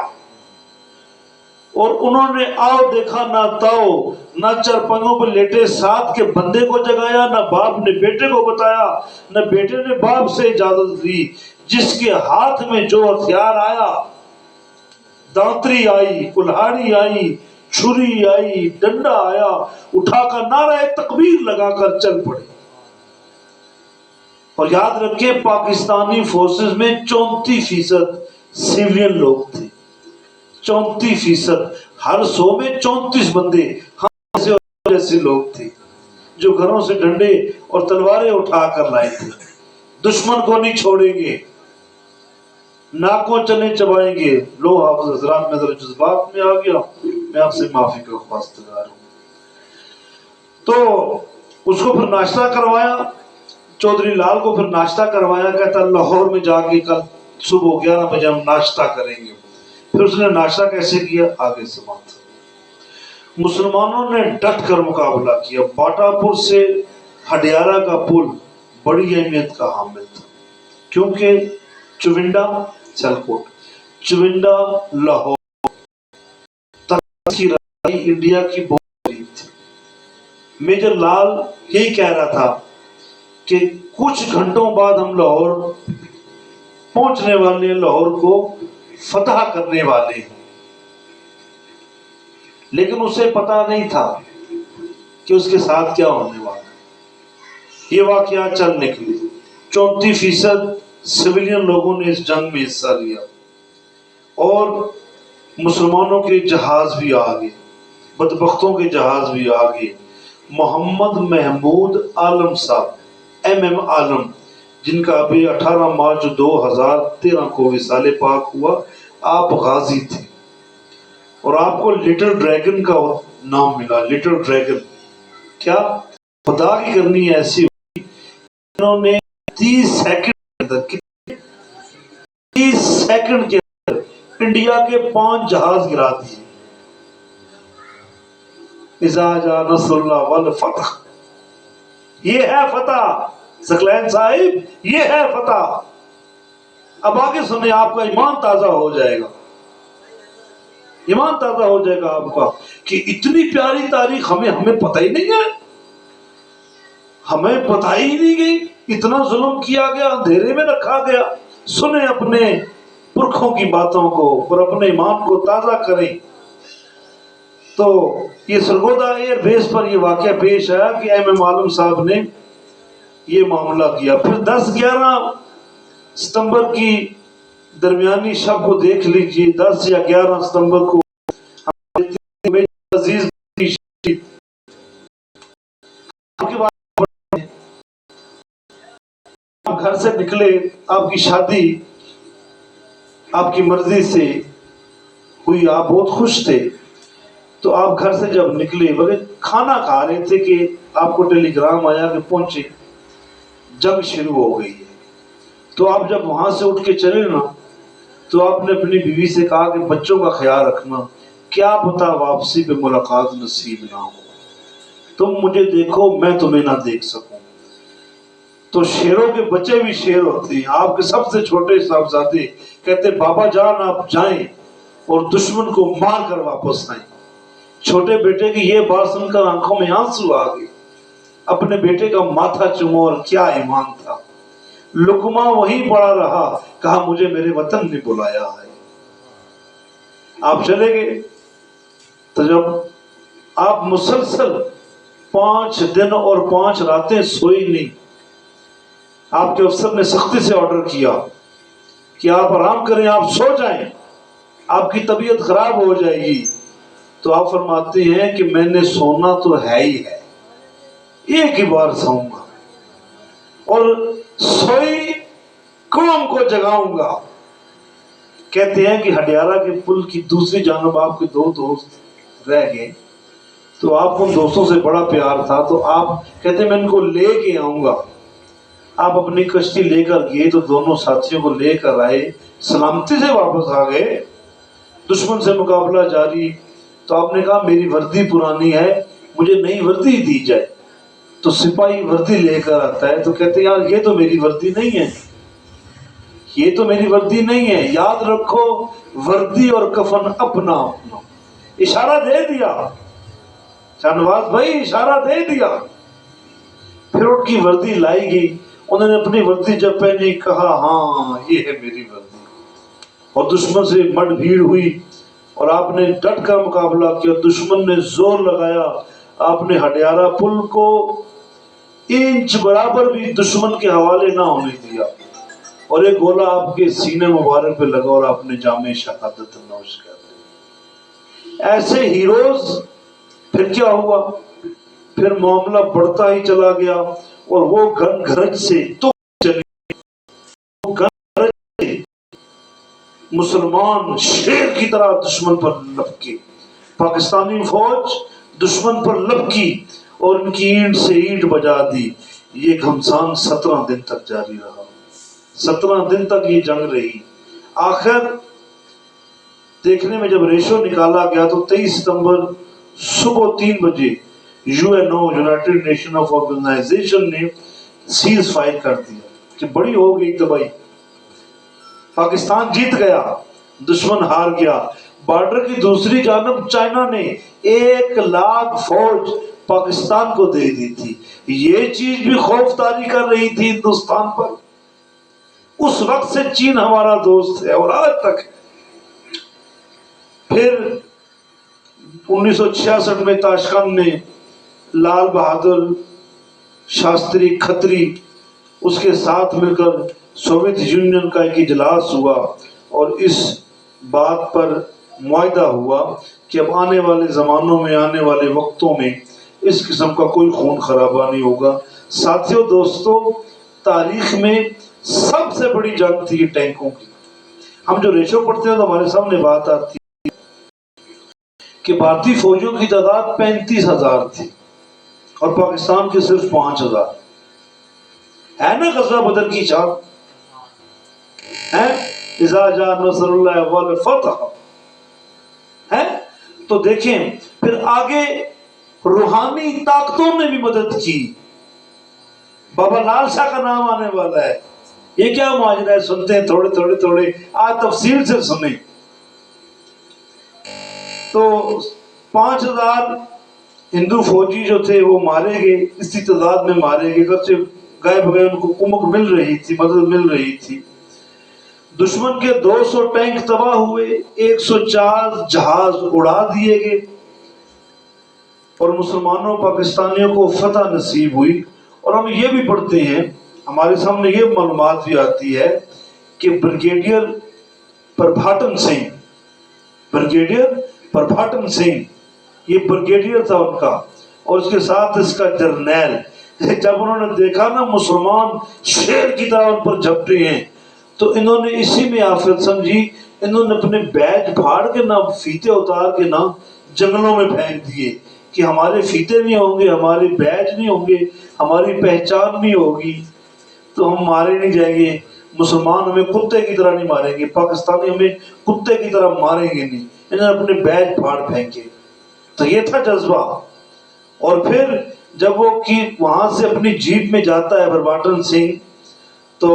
اور انہوں نے آؤ دیکھا نہ تاؤ، نہ چرپنگوں پر لیٹے ساتھ کے بندے کو جگایا، نہ باپ نے بیٹے کو بتایا، نہ بیٹے نے باپ سے اجازت دی۔ جس کے ہاتھ میں جو ہتھیار آیا، دانتری آئی، کلہاڑی آئی، چھری آئی، ڈنڈا آیا، اٹھا کر نعرہ تکبیر لگا کر چل پڑے۔ اور یاد رکھیں پاکستانی فورسز میں 34% سیوین لوگ تھے، 34%، ہر 100 میں 34 بندے ہم جیسے لوگ تھے جو گھروں سے ڈنڈے اور تلواریں اٹھا کر لائے تھے۔ دشمن کو نہیں چھوڑیں گے، ناکوں چنے چبائیں گے۔ لو حافظ حضرات، میں ذرا جذبات میں آ گیا، میں آپ سے معافی کا خواستگار ہوں۔ تو اس کو پھر ناشتہ کروایا، چودھری لال کو پھر ناشتہ کروایا، کہتا لاہور میں جا کے کل صبح 11 بجے ہم ناشتہ کریں گے۔ پھر اس نے ناشتہ کیسے کیا، آگے سے بات۔ مسلمانوں نے ڈٹ کر مقابلہ کیا۔ باٹا پور سے ہڈیارہ کا پل بڑی اہمیت کا حامل تھا، کیونکہ چونڈا سیالکوٹ، چونڈا لاہور تک کی رہائی انڈیا کی بہت قریب تھی۔ میجر لال یہی کہہ رہا تھا کہ کچھ گھنٹوں بعد ہم لاہور پہنچنے والے ہیں، لاہور کو فتح کرنے والے ہیں، لیکن اسے پتا نہیں تھا کہ اس کے ساتھ کیا ہونے والا۔ یہ واقعات چل نکلی، 34% سویلین لوگوں نے اس جنگ میں حصہ لیا، اور مسلمانوں کے جہاز بھی آگے، بدبختوں کے جہاز بھی آگے۔ محمد محمود عالم صاحب، ایم عالم، جن کا ابھی 18 مارچ 2013 کو وصال پاک ہوا، آپ غازی تھے، اور آپ کو لٹل ڈریگن کا نام ملا۔ لٹل ڈریگن کیا؟ خدا کی کرنی ایسی ہوئی، انہوں نے 30 سیکنڈ کے اندر 30 سیکنڈ کے اندر انڈیا کے 5 جہاز گرا دیے۔ اذا جاء نصر اللہ والفتح، یہ ہے فتح ثقلین صاحب، یہ ہے فتح۔ اب آگے سنیں، آپ کا ایمان تازہ ہو جائے گا، ایمان تازہ ہو جائے گا آپ کا، کہ اتنی پیاری تاریخ ہمیں پتہ ہی نہیں ہے، ہمیں بتائی ہی نہیں گئی، اتنا ظلم کیا گیا، اندھیرے میں رکھا گیا۔ سنیں اپنے پرکھوں کی باتوں کو اور اپنے ایمان کو تازہ کریں۔ تو یہ سرگودا ایئر بیس پر یہ واقعہ پیش آیا کہ ایم عالم صاحب نے یہ معاملہ کیا۔ پھر 10-11 ستمبر کی درمیانی شب کو دیکھ لیجئے، 10 یا 11 ستمبر کو عزیز آپ گھر سے نکلے، آپ کی شادی آپ کی مرضی سے ہوئی، آپ بہت خوش تھے، تو آپ گھر سے جب نکلے بغیر کھانا کھا رہے تھے کہ آپ کو ٹیلی گرام آیا کہ پہنچے، جنگ شروع ہو گئی ہے۔ تو آپ جب وہاں سے اٹھ کے چلے نا، تو آپ نے اپنی بیوی سے کہا کہ بچوں کا خیال رکھنا، کیا پتا واپسی پہ ملاقات نصیب نہ ہو، تم مجھے دیکھو میں تمہیں نہ دیکھ سکوں۔ تو شیروں کے بچے بھی شیر ہوتے ہیں۔ آپ کے سب سے چھوٹے صاحبزادے کہتے بابا جان آپ جائیں اور دشمن کو مار کر واپس آئیں۔ چھوٹے بیٹے کی یہ بات سن کر آنکھوں میں آنسو آ گئے، اپنے بیٹے کا ماتھا چومو، اور کیا ایمان تھا۔ لقمہ وہیں پڑا رہا، کہا مجھے میرے وطن نے بلایا ہے۔ آپ چلے گئے، تو جب آپ مسلسل 5 دن اور 5 راتیں سوئی نہیں، آپ کے افسر نے سختی سے آرڈر کیا کہ آپ آرام کریں، آپ سو جائیں، آپ کی طبیعت خراب ہو جائے گی۔ تو آپ فرماتے ہیں کہ میں نے سونا تو ہے ہی ہے، ایک ہی بار سوؤں گا اور سوئی قوم کو جگاؤں گا۔ کہتے ہیں کہ ہڈیارہ کے پل کی دوسری جانب آپ کے 2 دوست رہ گئے، تو آپ کو ان دوستوں سے بڑا پیار تھا، تو آپ کہتے میں ان کو لے کے آؤں گا۔ آپ اپنی کشتی لے کر گئے تو دونوں ساتھیوں کو لے کر آئے، سلامتی سے واپس آ گئے۔ دشمن سے مقابلہ جاری، تو آپ نے کہا میری وردی پرانی ہے، مجھے نئی وردی دی جائے۔ تو سپاہی وردی لے کر آتا ہے، تو کہتے ہیں یار یہ تو میری وردی نہیں ہے، یہ تو میری وردی نہیں ہے، یاد رکھو وردی اور کفن اپنا اپنا۔ اشارہ دے دیا شاہ نواز بھائی، اشارہ دے دیا۔ پھر ان کی وردی لائی گئی، انہوں نے اپنی وردی جب پہنی، کہا ہاں یہ ہے میری وردی، اور دشمن سے مڈ بھیڑ ہوئی اور آپ نے ڈٹ کر مقابلہ کیا۔ دشمن نے زور لگایا، آپ نے ہڈیارہ پل کو انچ برابر بھی دشمن کے حوالے نہ ہونے دیا، اور ایک گولہ آپ کے سینے مبارک پہ لگا اور آپ نے جام شہادت نوش کر دی۔ ایسے ہیروز۔ پھر کیا ہوا؟ پھر معاملہ بڑھتا ہی چلا گیا، اور وہ گھن گھرج سے تو مسلمان شیر کی طرح دشمن پر لپکی، پاکستانی فوج دشمن پر لپکی اور ان کی اینٹ سے اینٹ بجا دی۔ یہ گھمسان 17 دن تک جاری رہا، 17 دن تک یہ جنگ رہی۔ آخر دیکھنے میں جب ریشو نکالا گیا تو 23 ستمبر صبح 3 بجے UNO united nation of organization نے سیز فائر کر دیا کہ بڑی ہو گئی تباہی، پاکستان جیت گیا، دشمن ہار گیا۔ بارڈر کی دوسری جانب چائنا نے 1 لاکھ فوج پاکستان کو دے دی تھی۔ یہ چیز بھی خوف طاری کر رہی تھی ہندوستان پر۔ اس وقت سے چین ہمارا دوست ہے اور آج تک۔ پھر 1966 میں تاشقند میں لال بہادر شاستری کھتری اس کے ساتھ مل کر سوویت یونین کا ایک اجلاس ہوا، اور اس بات پر معاہدہ ہوا کہ اب آنے والے زمانوں میں، آنے والے وقتوں میں اس قسم کا کوئی خون خرابہ نہیں ہوگا۔ ساتھیوں، دوستوں، تاریخ میں سب سے بڑی جنگ تھی یہ ٹینکوں کی۔ ہم جو ریشو پڑھتے ہیں تو ہمارے سامنے بات آتی ہے کہ بھارتی فوجوں کی تعداد 35,000 تھی اور پاکستان کی صرف 5,000 ہے نا۔ غزوہ بدر کی جنگ ہے، اذا جاء نصر اللہ والفتح ہے۔ تو دیکھیں پھر آگے روحانی طاقتوں نے بھی مدد کی۔ بابا لال شاہ کا نام آنے والا ہے۔ یہ کیا ماجرا ہے؟ سنتے ہیں تھوڑے آج تفصیل سے سنیں۔ تو 5,000 ہندو فوجی جو تھے وہ مارے گئے، اسی تعداد میں مارے گئے، گرچہ گئے بغیر ان کو کمک مل رہی تھی، مدد مل رہی تھی۔ دشمن کے 200 ٹینک تباہ ہوئے، 104 جہاز اڑا دیے گئے، اور مسلمانوں پاکستانیوں کو فتح نصیب ہوئی۔ اور ہم یہ بھی پڑھتے ہیں، ہمارے سامنے یہ معلومات بھی آتی ہے کہ بریگیڈیئر پربھاٹن سنگھ، بریگیڈیئر پربھاٹن سنگھ یہ بریگیڈیئر تھا ان کا، اور اس کے ساتھ اس کا جرنیل، جب انہوں نے دیکھا نا مسلمان شیر کی طرح ان پر جھپٹے ہیں، تو انہوں نے اسی میں آفت سمجھی، انہوں نے اپنے بیج پھاڑ کے نہ فیتے اتار کے نہ جنگلوں میں پھینک دیے کہ ہمارے فیتے نہیں ہوں گے، ہمارے بیج نہیں ہوں گے، ہماری پہچان نہیں ہوگی تو ہم مارے نہیں جائیں گے۔ مسلمان ہمیں کتے کی طرح نہیں ماریں گے، پاکستانی ہمیں کتے کی طرح ماریں گے نہیں۔ انہوں نے اپنے بیج پھاڑ پھینکے، تو یہ تھا جذبہ۔ اور پھر جب وہ وہاں سے اپنی جیپ میں جاتا ہے پربھاٹن سنگھ، تو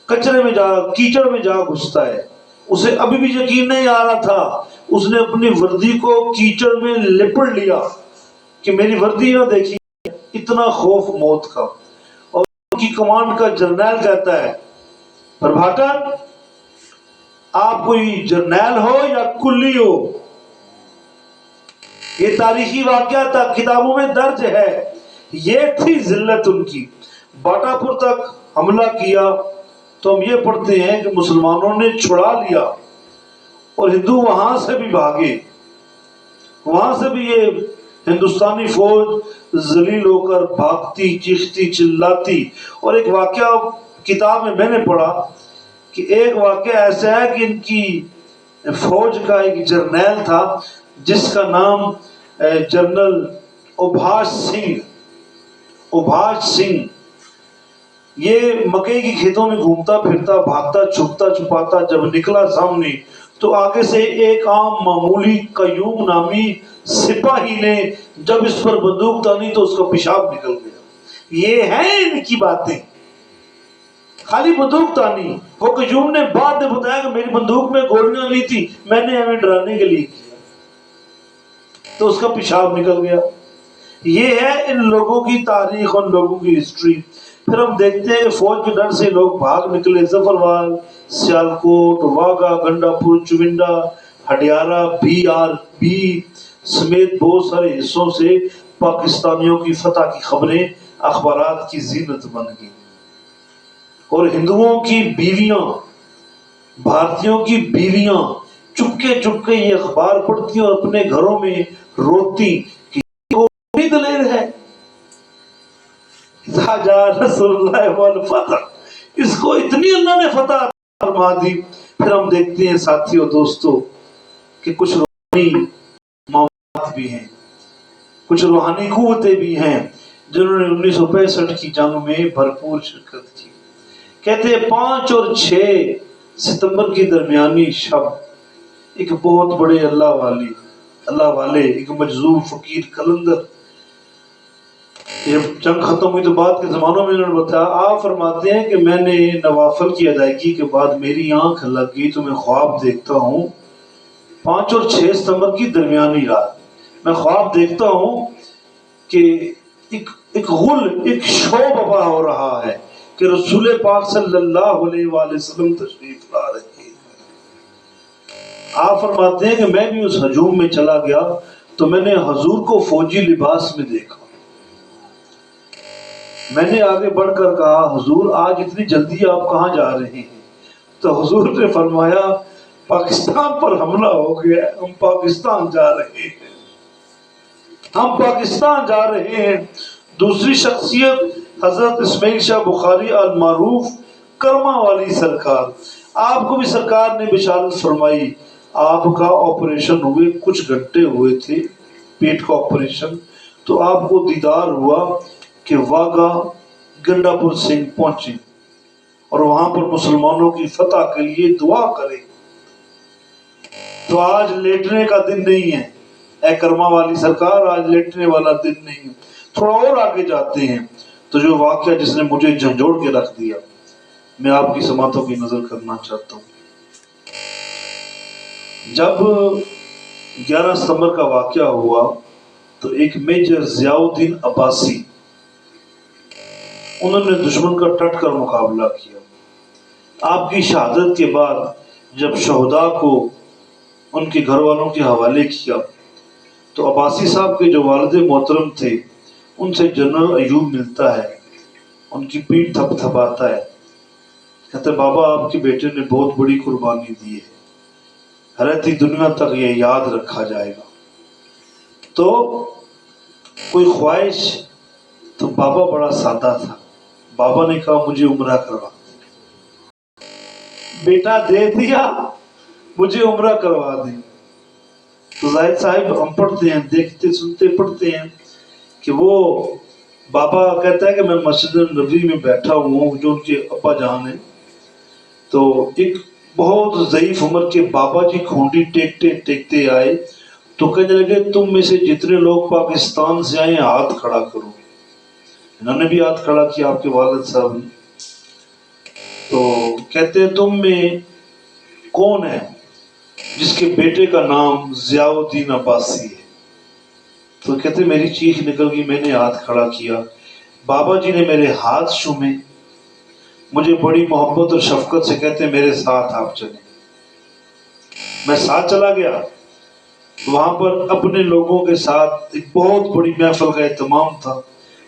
کچرے میں کیچڑ میں جا گھستا ہے۔ اسے ابھی بھی یقین نہیں آ رہا تھا، اس نے اپنی وردی کو کیچڑ میں لپڑ لیا کہ میری وردی نہ دیکھی، اتنا خوف موت کا۔ اور ان کی کمانڈ کا جرنیل کہتا ہے پربھاٹن آپ کوئی جرنیل ہو یا کلی ہو، یہ تاریخی واقعہ تھا، کتابوں میں درج ہے۔ یہ تھی ذلت ان کی۔ باٹا پور تک حملہ کیا تو ہم یہ پڑھتے ہیں کہ مسلمانوں نے چھڑا لیا، اور ہندو وہاں سے بھی بھاگے، وہاں سے بھی یہ ہندوستانی فوج ذلیل ہو کر بھاگتی، چیختی، چلاتی۔ اور ایک واقعہ کتاب میں نے پڑھا کہ ایک واقعہ ایسا ہے کہ ان کی فوج کا ایک جرنیل تھا جس کا نام جنرل ابھاش سنگھ، یہ مکئی کی کھیتوں میں گھومتا پھرتا بھاگتا چھپتا چھپاتا جب نکلا سامنے تو آگے سے ایک عام معمولی قیوم نامی سپاہی نے جب اس پر بندوق تانی تو اس کا پیشاب نکل گیا۔ یہ ہیں ان کی باتیں، خالی بندوق تانی۔ وہ قیوم نے بعد میں بتایا کہ میری بندوق میں گولیاں نہیں تھی، میں نے ہمیں ڈرانے کے لیے کیا، تو اس کا پیشاب نکل گیا۔ یہ ہے ان لوگوں کی تاریخ، ان لوگوں کی ہسٹری۔ پھر ہم دیکھتے ہیں کہ فوج کے ڈر سے لوگ بھاگ نکلے، ظفروال، سیالکوٹ، واگا، گنڈا پور، چونڈا، ہڈیارہ، BRB سمیت بہت سارے حصوں سے پاکستانیوں کی فتح کی خبریں اخبارات کی زینت بن گئی، اور ہندوؤں کی بیویاں، بھارتیوں کی بیویاں چپکے چپکے یہ اخبار پڑھتی اور اپنے گھروں میں روتی کہ یہ دلیر ہے، رسول اللہ والفتح، اس کو اتنی اللہ نے فتح فرما دی۔ پھر ہم دیکھتے ہیں ساتھیوں دوستوں کہ کچھ روحانی معاملات بھی ہیں، کچھ روحانی قوتیں بھی ہیں جنہوں نے 1965 کی جنگ میں بھرپور شرکت کی۔ کہتے ہیں 5 اور 6 ستمبر کی درمیانی شب ایک بہت بڑے اللہ والے ایک مجذوب فقیر قلندر، یہ جنگ ختم ہوئی تو بعد کے زمانوں میں انہوں نے بتایا، آپ فرماتے ہیں کہ میں نے نوافل کی ادائیگی کے بعد میری آنکھ لگ گئی تو میں خواب دیکھتا ہوں 5 اور 6 ستمبر کی درمیانی رات میں خواب دیکھتا ہوں کہ ایک غل، ایک شور بپا ہو رہا ہے کہ رسول پاک صلی اللہ علیہ وآلہ وسلم تشریف لا رہے ہیں۔ آپ فرماتے ہیں کہ میں بھی اس ہجوم میں چلا گیا تو میں نے حضور کو فوجی لباس میں دیکھا۔ میں نے آگے بڑھ کر کہا، حضور آج اتنی جلدی آپ کہاں جا رہے ہیں؟ تو حضور نے فرمایا، پاکستان پر حملہ ہو گیا، ہم پاکستان جا رہے ہیں، ہم پاکستان جا رہے ہیں۔ دوسری شخصیت حضرت اسماعیل شاہ بخاری المعروف کرما والی سرکار، آپ کو بھی سرکار نے بشارت فرمائی۔ آپ کا آپریشن ہوئے کچھ گھنٹے ہوئے تھے، پیٹ کا آپریشن، تو آپ کو دیدار ہوا کہ واگا گنڈا پور سنگھ پہنچے اور وہاں پر مسلمانوں کی فتح کے لیے دعا کریں۔ تو آج لیٹنے کا دن نہیں ہے اے کرما والی سرکار، آج لیٹنے والا دن نہیں ہے۔ تھوڑا اور آگے جاتے ہیں تو جو واقعہ جس نے مجھے جھنجھوڑ کے رکھ دیا، میں آپ کی سماعتوں کی نظر کرنا چاہتا ہوں۔ جب 11 ستمبر کا واقعہ ہوا تو ایک میجر ضیاء الدین عباسی، انہوں نے دشمن کا ڈٹ کر مقابلہ کیا۔ آپ کی شہادت کے بعد جب شہداء کو ان کے گھر والوں کے حوالے کیا تو عباسی صاحب کے جو والد محترم تھے ان سے جنرل ایوب ملتا ہے، ان کی پیٹھ تھپ تھپاتا ہے، کہتے بابا آپ کے بیٹے نے بہت بڑی قربانی دی ہے، رہتی دنیا تک یہ یاد رکھا جائے گا۔ تو کوئی خواہش؟ تو بابا بڑا سادہ تھا، بابا نے کہا مجھے عمرہ کروا، بیٹا دے دیا مجھے عمرہ کروا دیں۔ تو زاہد صاحب ہم پڑھتے ہیں، دیکھتے سنتے پڑھتے ہیں کہ وہ بابا کہتا ہے کہ میں مسجد نبوی میں بیٹھا ہوں، جو ان کے ابا جان ہیں، تو ایک بہت ضعیف عمر کے بابا جی کھونڈی ٹیکتے ٹیکتے آئے تو کہنے لگے تم میں سے جتنے لوگ پاکستان سے آئے ہاتھ کھڑا کرو۔ انہوں نے بھی ہاتھ کھڑا کیا، آپ کے والد صاحب نے۔ تو کہتے ہیں تم میں کون ہے جس کے بیٹے کا نام ضیاء الدین عباسی ہے؟ تو کہتے میری چیخ نکل گئی، میں نے ہاتھ کھڑا کیا، بابا جی نے میرے ہاتھ چومے، مجھے بڑی محبت اور شفقت سے کہتے میرے ساتھ آپ چلیں۔ میں ساتھ چلا گیا، وہاں پر اپنے لوگوں کے ساتھ ایک بہت بڑی محفل کا اہتمام تھا،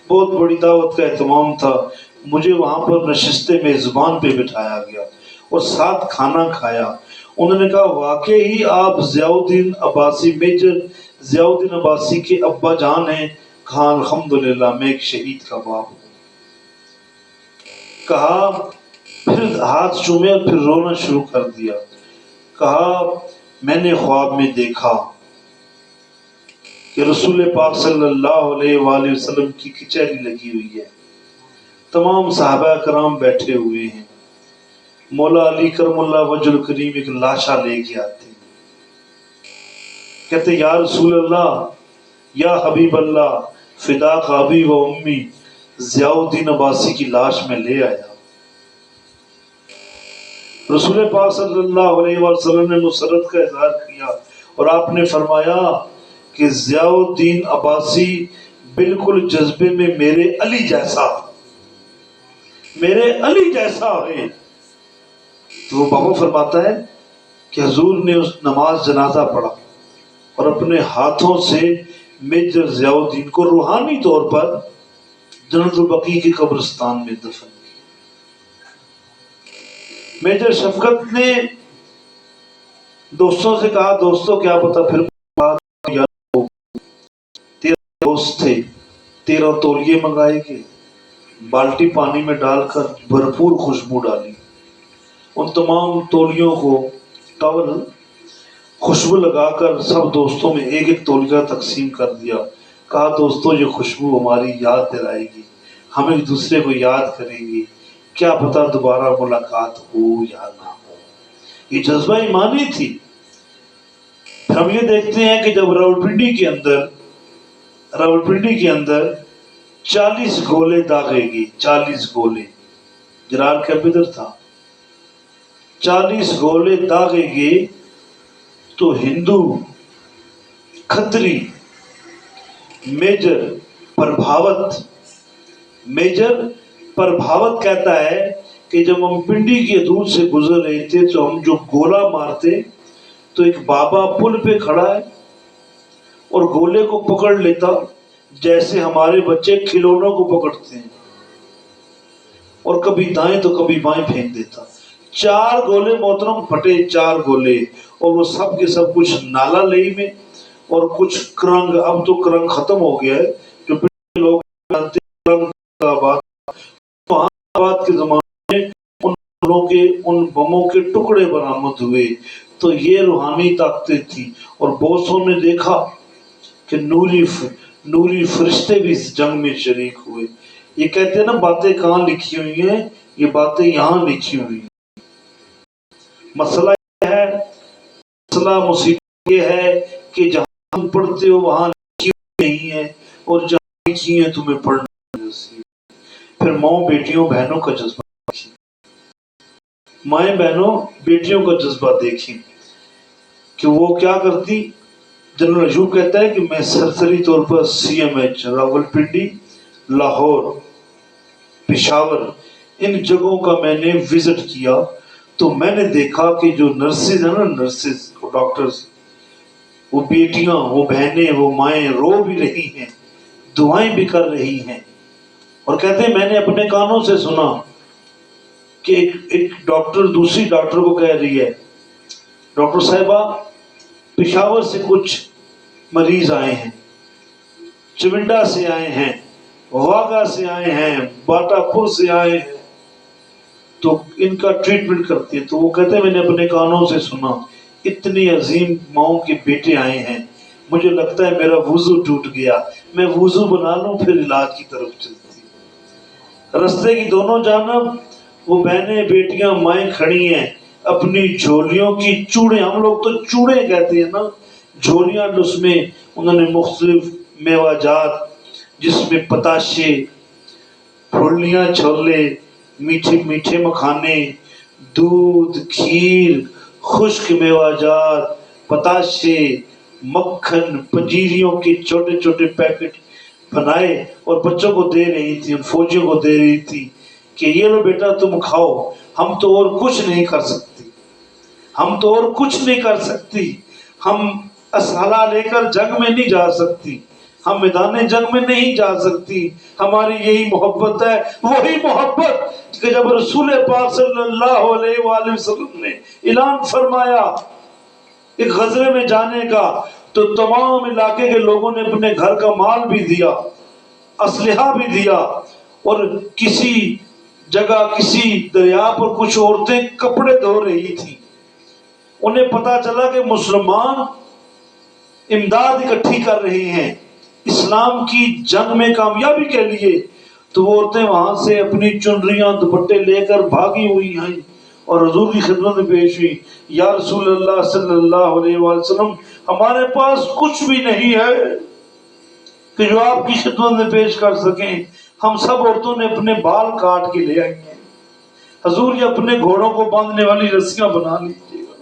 بہت بڑی دعوت کا اہتمام تھا، مجھے وہاں پر نشست میزبان پہ بٹھایا گیا اور ساتھ کھانا کھایا۔ انہوں نے کہا واقعی آپ ضیاء الدین عباسی، میجر ضیاء الدین عباسی کے ابا جان ہیں؟ کہا الحمدللہ میں ایک شہید کا باپ ہوں۔ کہا پھر ہاتھ چومے اور پھر رونا شروع کر دیا، کہا میں نے خواب میں دیکھا کہ رسول پاک صلی اللہ علیہ وآلہ وسلم کی کچہری لگی ہوئی ہے، تمام صحابہ کرام بیٹھے ہوئے ہیں، مولا علی کرم اللہ وجہ الکریم ایک لاشا لے کے آتے ہیں، کہتے یا رسول اللہ، یا حبیب اللہ، فداک ابی و امی، ضیاء الدین عباسی کی لاش میں لے آیا۔ رسول پاک صلی اللہ علیہ وسلم نے مسرت کا اظہار کیا اور آپ نے فرمایا کہ ضیاء الدین عباسی بالکل جذبے میں میرے علی جیسا ہے۔ تو وہ بابا فرماتا ہے کہ حضور نے اس نماز جنازہ پڑھا اور اپنے ہاتھوں سے میجر ضیاء الدین کو روحانی طور پر جنت البقیع کی قبرستان میں دفن کیا۔ میجر شفقت نے دوستوں سے کہا، دوستوں کیا پتا پھر دوست تھے، 13 تولیے منگائے گے، بالٹی پانی میں ڈال کر بھرپور خوشبو ڈالی، ان تمام تولیوں کو ٹاول خوشبو لگا کر سب دوستوں میں ایک ایک تولیہ تقسیم کر دیا، کہا دوستوں یہ خوشبو ہماری یاد دلائے گی، ہم ایک دوسرے کو یاد کریں گے، کیا پتا دوبارہ ملاقات ہو یا نہ ہو۔ یہ جذبہ ایمانی تھی۔ پھر ہم یہ دیکھتے ہیں کہ جب راولپنڈی کے اندر 40 گولے داغے گئے، 40 گولے، جلال کیپیدر تھا، 40 گولے داغے گئے تو ہندو کھتری میجر پربھاوت کہتا ہے کہ جب ہم پنڈی کے دور سے گزر رہے تھے تو ہم جو گولا مارتے تو ایک بابا پل پہ کھڑا ہے اور گولے کو پکڑ لیتا جیسے ہمارے بچے کھلونوں کو پکڑتے ہیں، اور کبھی دائیں تو کبھی بائیں پھینک دیتا۔ 4 گولے محترم پھٹے، 4 گولے، اور وہ سب کے سب کچھ نالا لئی میں اور کچھ کرنگ، اب تو کرنگ ختم ہو گیا ہے، جو پہلے لوگ جانتے ہیں کرنگ آباد کے زمانے میں ان بموں کے ٹکڑے برآمد ہوئے، تو یہ روحانی طاقتیں تھی۔ اور بوسوں نے دیکھا کہ نوری فرشتے بھی اس جنگ میں شریک ہوئے۔ یہ کہتے ہیں نا باتیں کہاں لکھی ہوئی ہیں، یہ باتیں یہاں لکھی ہوئی ہیں۔ مسئلہ یہ ہے، مسئلہ مصیبت یہ ہے کہ جہاں تم پڑھتے ہو وہاں لکھی ہوئی نہیں ہے، اور جہاں لکھی ہیں تمہیں پڑھنا ہے۔ پھر ماؤں بیٹیوں بہنوں کا جذبہ دیکھیں، مائیں بہنوں بیٹیوں کا جذبہ دیکھیں کہ وہ کیا کرتی۔ جنرل ایوب کہتا ہے کہ میں سرسری طور پر C M H, Rawalpindi, Lahore, Peshawar, ان جگہوں کا میں نے وزٹ کیا، تو میں نے دیکھا کہ جو نرسز ہیں نا، نرسز اور ڈاکٹرز، وہ بیٹیاں، وہ بہنیں، وہ مائیں رو بھی رہی ہیں، دعائیں بھی کر رہی ہیں، اور کہتے ہیں میں نے اپنے کانوں سے سنا کہ ایک ڈاکٹر دوسری ڈاکٹر کو کہہ رہی ہے، ڈاکٹر صاحبہ پشاور سے کچھ مریض آئے ہیں، چمنڈا سے آئے ہیں، واگا سے آئے ہیں، باٹا پور سے آئے ہیں، تو ان کا ٹریٹمنٹ کرتی ہے۔ تو وہ کہتے ہیں میں نے اپنے کانوں سے سنا اتنی عظیم ماؤں کے بیٹے آئے ہیں، مجھے لگتا ہے میرا وضو ٹوٹ گیا، میں وضو بنا لوں پھر علاج کی طرف چلتی۔ رستے کی دونوں جانب وہ بہنیں، بیٹیاں، مائیں کھڑی ہیں، اپنی جھولیوں کی چوڑے، ہم لوگ تو چوڑے کہتے ہیں نا، جھولیاں، اس میں انہوں نے مختلف میوہ جات، جس میں پتاشے، پھلیاں، چھولے، میٹھے میٹھے مکھانے، دودھ، کھیر، خشک میوہ جات، پتاشے، مکھن، پنجیریوں کے چھوٹے چھوٹے پیکٹ بنائے اور بچوں کو دے رہی تھی، ان فوجیوں کو دے رہی تھی کہ یہ لو بیٹا تم کھاؤ، ہم تو اور کچھ نہیں کر سکتی، ہم تو اور کچھ نہیں کر سکتی، ہم اسلحہ لے کر جنگ میں نہیں جا سکتی، ہم میدان جنگ میں نہیں جا سکتی، ہماری یہی محبت ہے، وہی محبت کہ جب رسول پاک صلی اللہ علیہ وآلہ وسلم نے اعلان فرمایا ایک غزوے میں جانے کا، تو تمام علاقے کے لوگوں نے اپنے گھر کا مال بھی دیا، اسلحہ بھی دیا، اور کسی جگہ کسی دریا پر کچھ عورتیں کپڑے دھو رہی تھیں، انہیں پتا چلا کہ مسلمان امداد اکٹھی کر رہے ہیں اسلام کی جنگ میں کامیابی کے لیے، تو وہ عورتیں وہاں سے اپنی چنریاں دوپٹے لے کر بھاگی ہوئی ہیں اور حضور کی خدمت میں پیش ہوئی، یا رسول اللہ صلی اللہ علیہ وآلہ وسلم، ہمارے پاس کچھ بھی نہیں ہے کہ جو آپ کی خدمت میں پیش کر سکیں، ہم سب عورتوں نے اپنے بال کاٹ کے لے آئی ہیں، حضور یہ اپنے گھوڑوں کو باندھنے والی رسیاں بنا لیجیے گا۔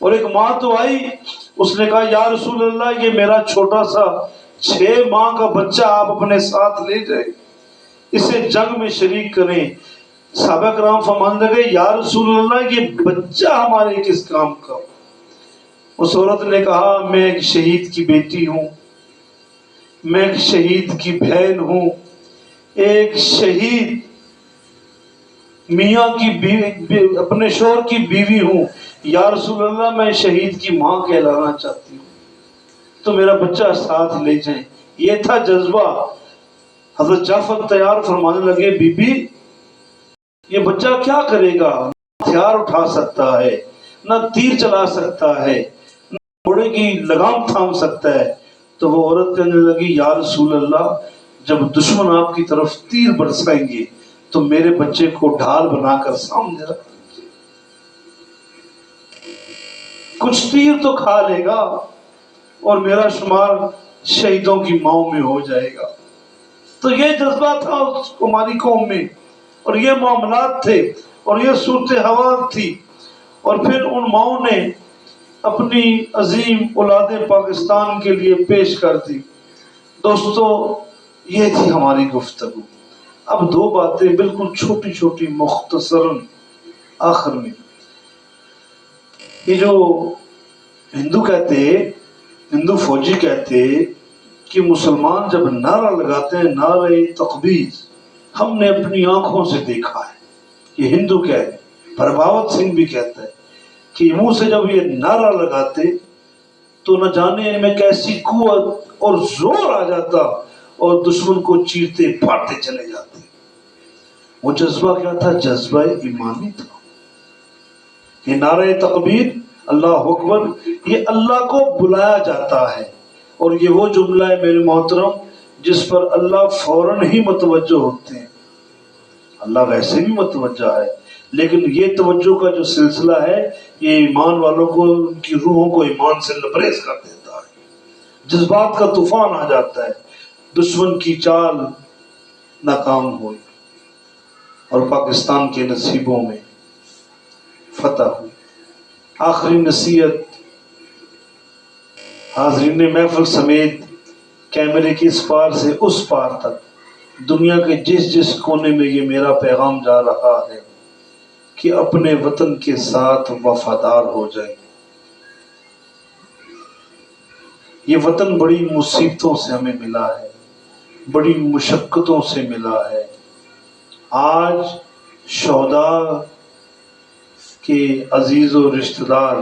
اور ایک ماں تو آئی، اس نے کہا یا رسول اللہ یہ میرا چھوٹا سا 6 ماہ کا بچہ آپ اپنے ساتھ لے جائیں، اسے جنگ میں شریک کریں۔ صحابہ کرام فرمانے لگے یا رسول اللہ یہ بچہ ہمارے کس کام کا؟ اس عورت نے کہا میں ایک شہید کی بیٹی ہوں، میں ایک شہید کی بہن ہوں، ایک شہید میاں کی بیوی، اپنے شوہر کی بیوی ہوں، یا رسول اللہ میں شہید کی ماں کہلانا چاہتی ہوں، تو میرا بچہ ساتھ لے جائیں۔ یہ تھا جذبہ۔ حضرت جعفر تیار فرمانے لگے بی بی یہ بچہ کیا کرے گا؟ نہ ہتھیار اٹھا سکتا ہے، نہ تیر چلا سکتا ہے، نہ گھوڑے کی لگام تھام سکتا ہے۔ تو وہ عورت کہنے لگی یا رسول اللہ جب دشمن آپ کی طرف تیر برسائیں گے تو میرے بچے کو ڈھال بنا کر سامنے رکھ دیجیے، کچھ تیر تو کھا لے گا اور میرا شمار شہیدوں کی ماؤں میں ہو جائے گا۔ تو یہ جذبہ تھا ہماری قوم میں، اور یہ معاملات تھے، اور یہ صورتحال تھی، اور پھر ان ماؤں نے اپنی عظیم اولاد پاکستان کے لیے پیش کر دی۔ دوستو یہ تھی ہماری گفتگو۔ اب 2 باتیں بالکل چھوٹی چھوٹی مختصراً آخر میں۔ یہ جو ہندو فوجی کہتے کہ مسلمان جب نعرہ لگاتے ہیں نعرہ تکبیر، ہم نے اپنی آنکھوں سے دیکھا ہے، یہ ہندو کہتے، پربھاوت سنگھ بھی کہتا ہے کہ منہ سے جب یہ نعرہ لگاتے تو نہ جانے ان میں کیسی قوت اور زور آ جاتا اور دشمن کو چیرتے پھاڑتے چلے جاتے۔ وہ جذبہ کیا تھا؟ جذبہ ایمانی تھا۔ یہ نعرہ تکبیر، اللہ اکبر، یہ اللہ کو بلایا جاتا ہے، اور یہ وہ جملہ ہے میرے محترم جس پر اللہ فوراً ہی متوجہ ہوتے ہیں۔ اللہ ویسے بھی متوجہ ہے، لیکن یہ توجہ کا جو سلسلہ ہے یہ ایمان والوں کو، ان کی روحوں کو ایمان سے لبریز کر دیتا ہے، جذبات کا طوفان آ جاتا ہے، دشمن کی چال ناکام ہوئی اور پاکستان کے نصیبوں میں فتح ہوئی۔ آخری نصیحت حاضرین محفل سمیت کیمرے کی اس پار سے اس پار تک دنیا کے جس جس کونے میں یہ میرا پیغام جا رہا ہے کہ اپنے وطن کے ساتھ وفادار ہو جائیں۔ یہ وطن بڑی مصیبتوں سے ہمیں ملا ہے، بڑی مشقتوں سے ملا ہے۔ آج شہداء کے عزیز و رشتہ دار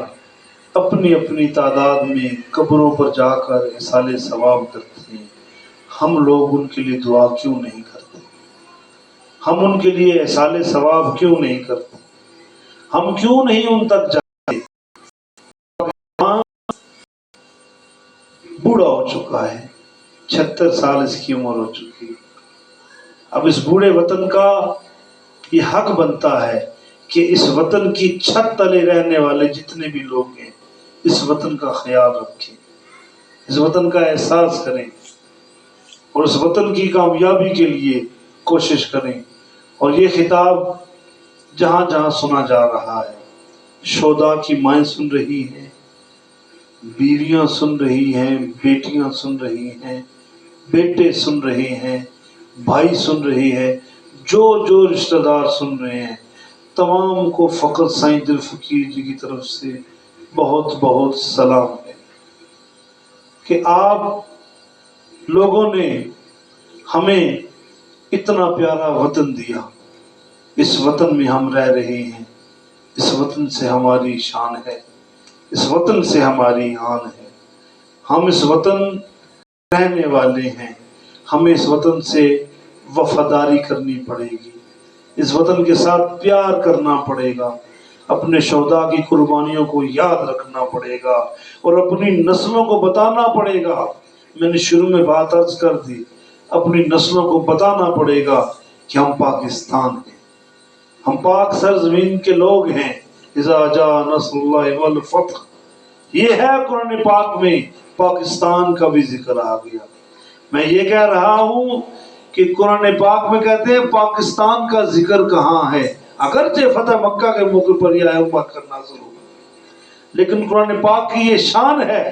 اپنی اپنی تعداد میں قبروں پر جا کر ایصال ثواب کرتے ہیں، ہم لوگ ان کے لیے دعا کیوں نہیں کرتے؟ ہم ان کے لیے ایصال ثواب کیوں نہیں کرتے؟ ہم کیوں نہیں ان تک جاتے؟ بوڑھا ہو چکا ہے، 76 سال اس کی عمر ہو چکی ہے۔ اب اس بوڑھے وطن کا یہ حق بنتا ہے کہ اس وطن کی چھت تلے رہنے والے جتنے بھی لوگ ہیں اس وطن کا خیال رکھیں، اس وطن کا احساس کریں، اور اس وطن کی کامیابی کے لیے کوشش کریں۔ اور یہ خطاب جہاں جہاں سنا جا رہا ہے، شہداء کی مائیں سن رہی ہیں، بیویاں سن رہی ہیں، بیٹیاں سن رہی ہیں، بیٹے سن رہے ہیں، بھائی سن رہے ہیں، جو جو رشتہ دار سن رہے ہیں، تمام کو فقط سائیں دل فقیر جی کی طرف سے بہت بہت سلام ہے کہ آپ لوگوں نے ہمیں اتنا پیارا وطن دیا، اس وطن میں ہم رہ رہے ہیں، اس وطن سے ہماری شان ہے، اس وطن سے ہماری آن ہے، ہم اس وطن رہنے والے ہیں، ہمیں اس وطن سے وفاداری کرنی پڑے گی، اس وطن کے ساتھ پیار کرنا پڑے گا، اپنے شہداء کی قربانیوں کو یاد رکھنا پڑے گا اور اپنی نسلوں کو بتانا پڑے گا۔ میں نے شروع میں بات عرض کر دی، اپنی نسلوں کو بتانا پڑے گا کہ ہم پاکستان ہیں، ہم پاک سرزمین کے لوگ ہیں۔ اذا جاء نصر اللہ والفتح، یہ ہے قرآن پاک میں پاکستان کا بھی ذکر آ گیا۔ میں یہ کہہ رہا ہوں کہ قرآن پاک میں کہتے ہیں پاکستان کا ذکر کہاں ہے، اگرچہ فتح مکہ کے موقع پر یہ آیت پاک نازل ہو، لیکن قرآن پاک کی یہ شان ہے،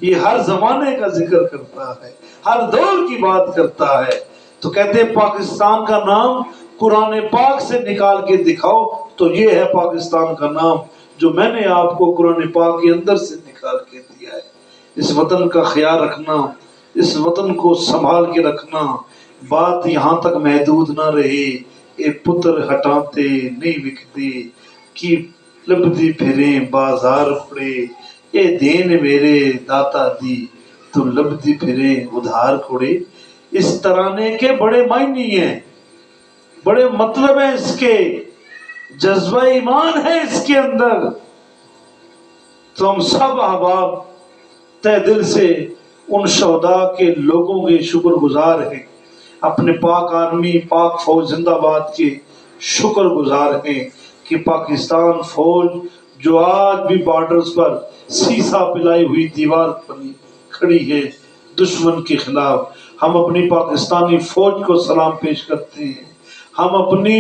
یہ ہر زمانے کا ذکر کرتا ہے، ہر دور کی بات کرتا ہے۔ تو کہتے ہیں پاکستان کا نام قرآن پاک سے نکال کے دکھاؤ، تو یہ ہے پاکستان کا نام جو میں نے آپ کو قرآن پاک کے اندر سے نکال کے دیا ہے۔ اس وطن کا خیال رکھنا، اس وطن کو سنبھال کے رکھنا۔ بات یہاں تک محدود نہ رہے، اے پتر ہٹاتے نہیں بکتے، کی لبدی پھریں بازار کھڑے، اے دین میرے داتا دی، تو لبدی پھریں ادھار کھڑے۔ اس ترانے کے بڑے معنی ہیں، بڑے مطلب ہیں اس کے، جذبہ ایمان ہے اس کے اندر۔ تو ہم سب احباب تہ دل سے ان شہداء کے لوگوں کے شکر گزار ہیں، اپنے پاک آرمی پاک فوج زندہ باد کے شکر گزار ہیں کہ پاکستان فوج جو آج بھی بارڈرز پر سیسا پلائی ہوئی دیوار بنی کھڑی ہے دشمن کے خلاف، ہم اپنی پاکستانی فوج کو سلام پیش کرتے ہیں۔ ہم اپنی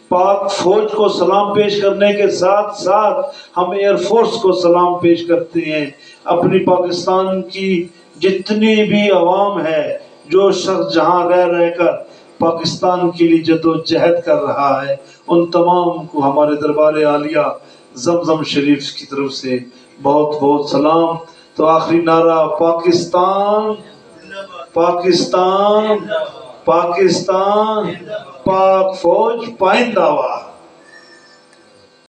پاک فوج کو سلام پیش کرنے کے ساتھ ساتھ ہم ایئر فورس کو سلام پیش کرتے ہیں۔ اپنی پاکستان کی جتنی بھی عوام ہے، جو شخص جہاں رہ کر پاکستان کے لیے جدوجہد کر رہا ہے، ان تمام کو ہمارے دربار عالیہ زمزم شریف کی طرف سے بہت بہت سلام۔ تو آخری نعرہ پاکستان پاکستان پاکستان، پاک فوج پائندہ باد۔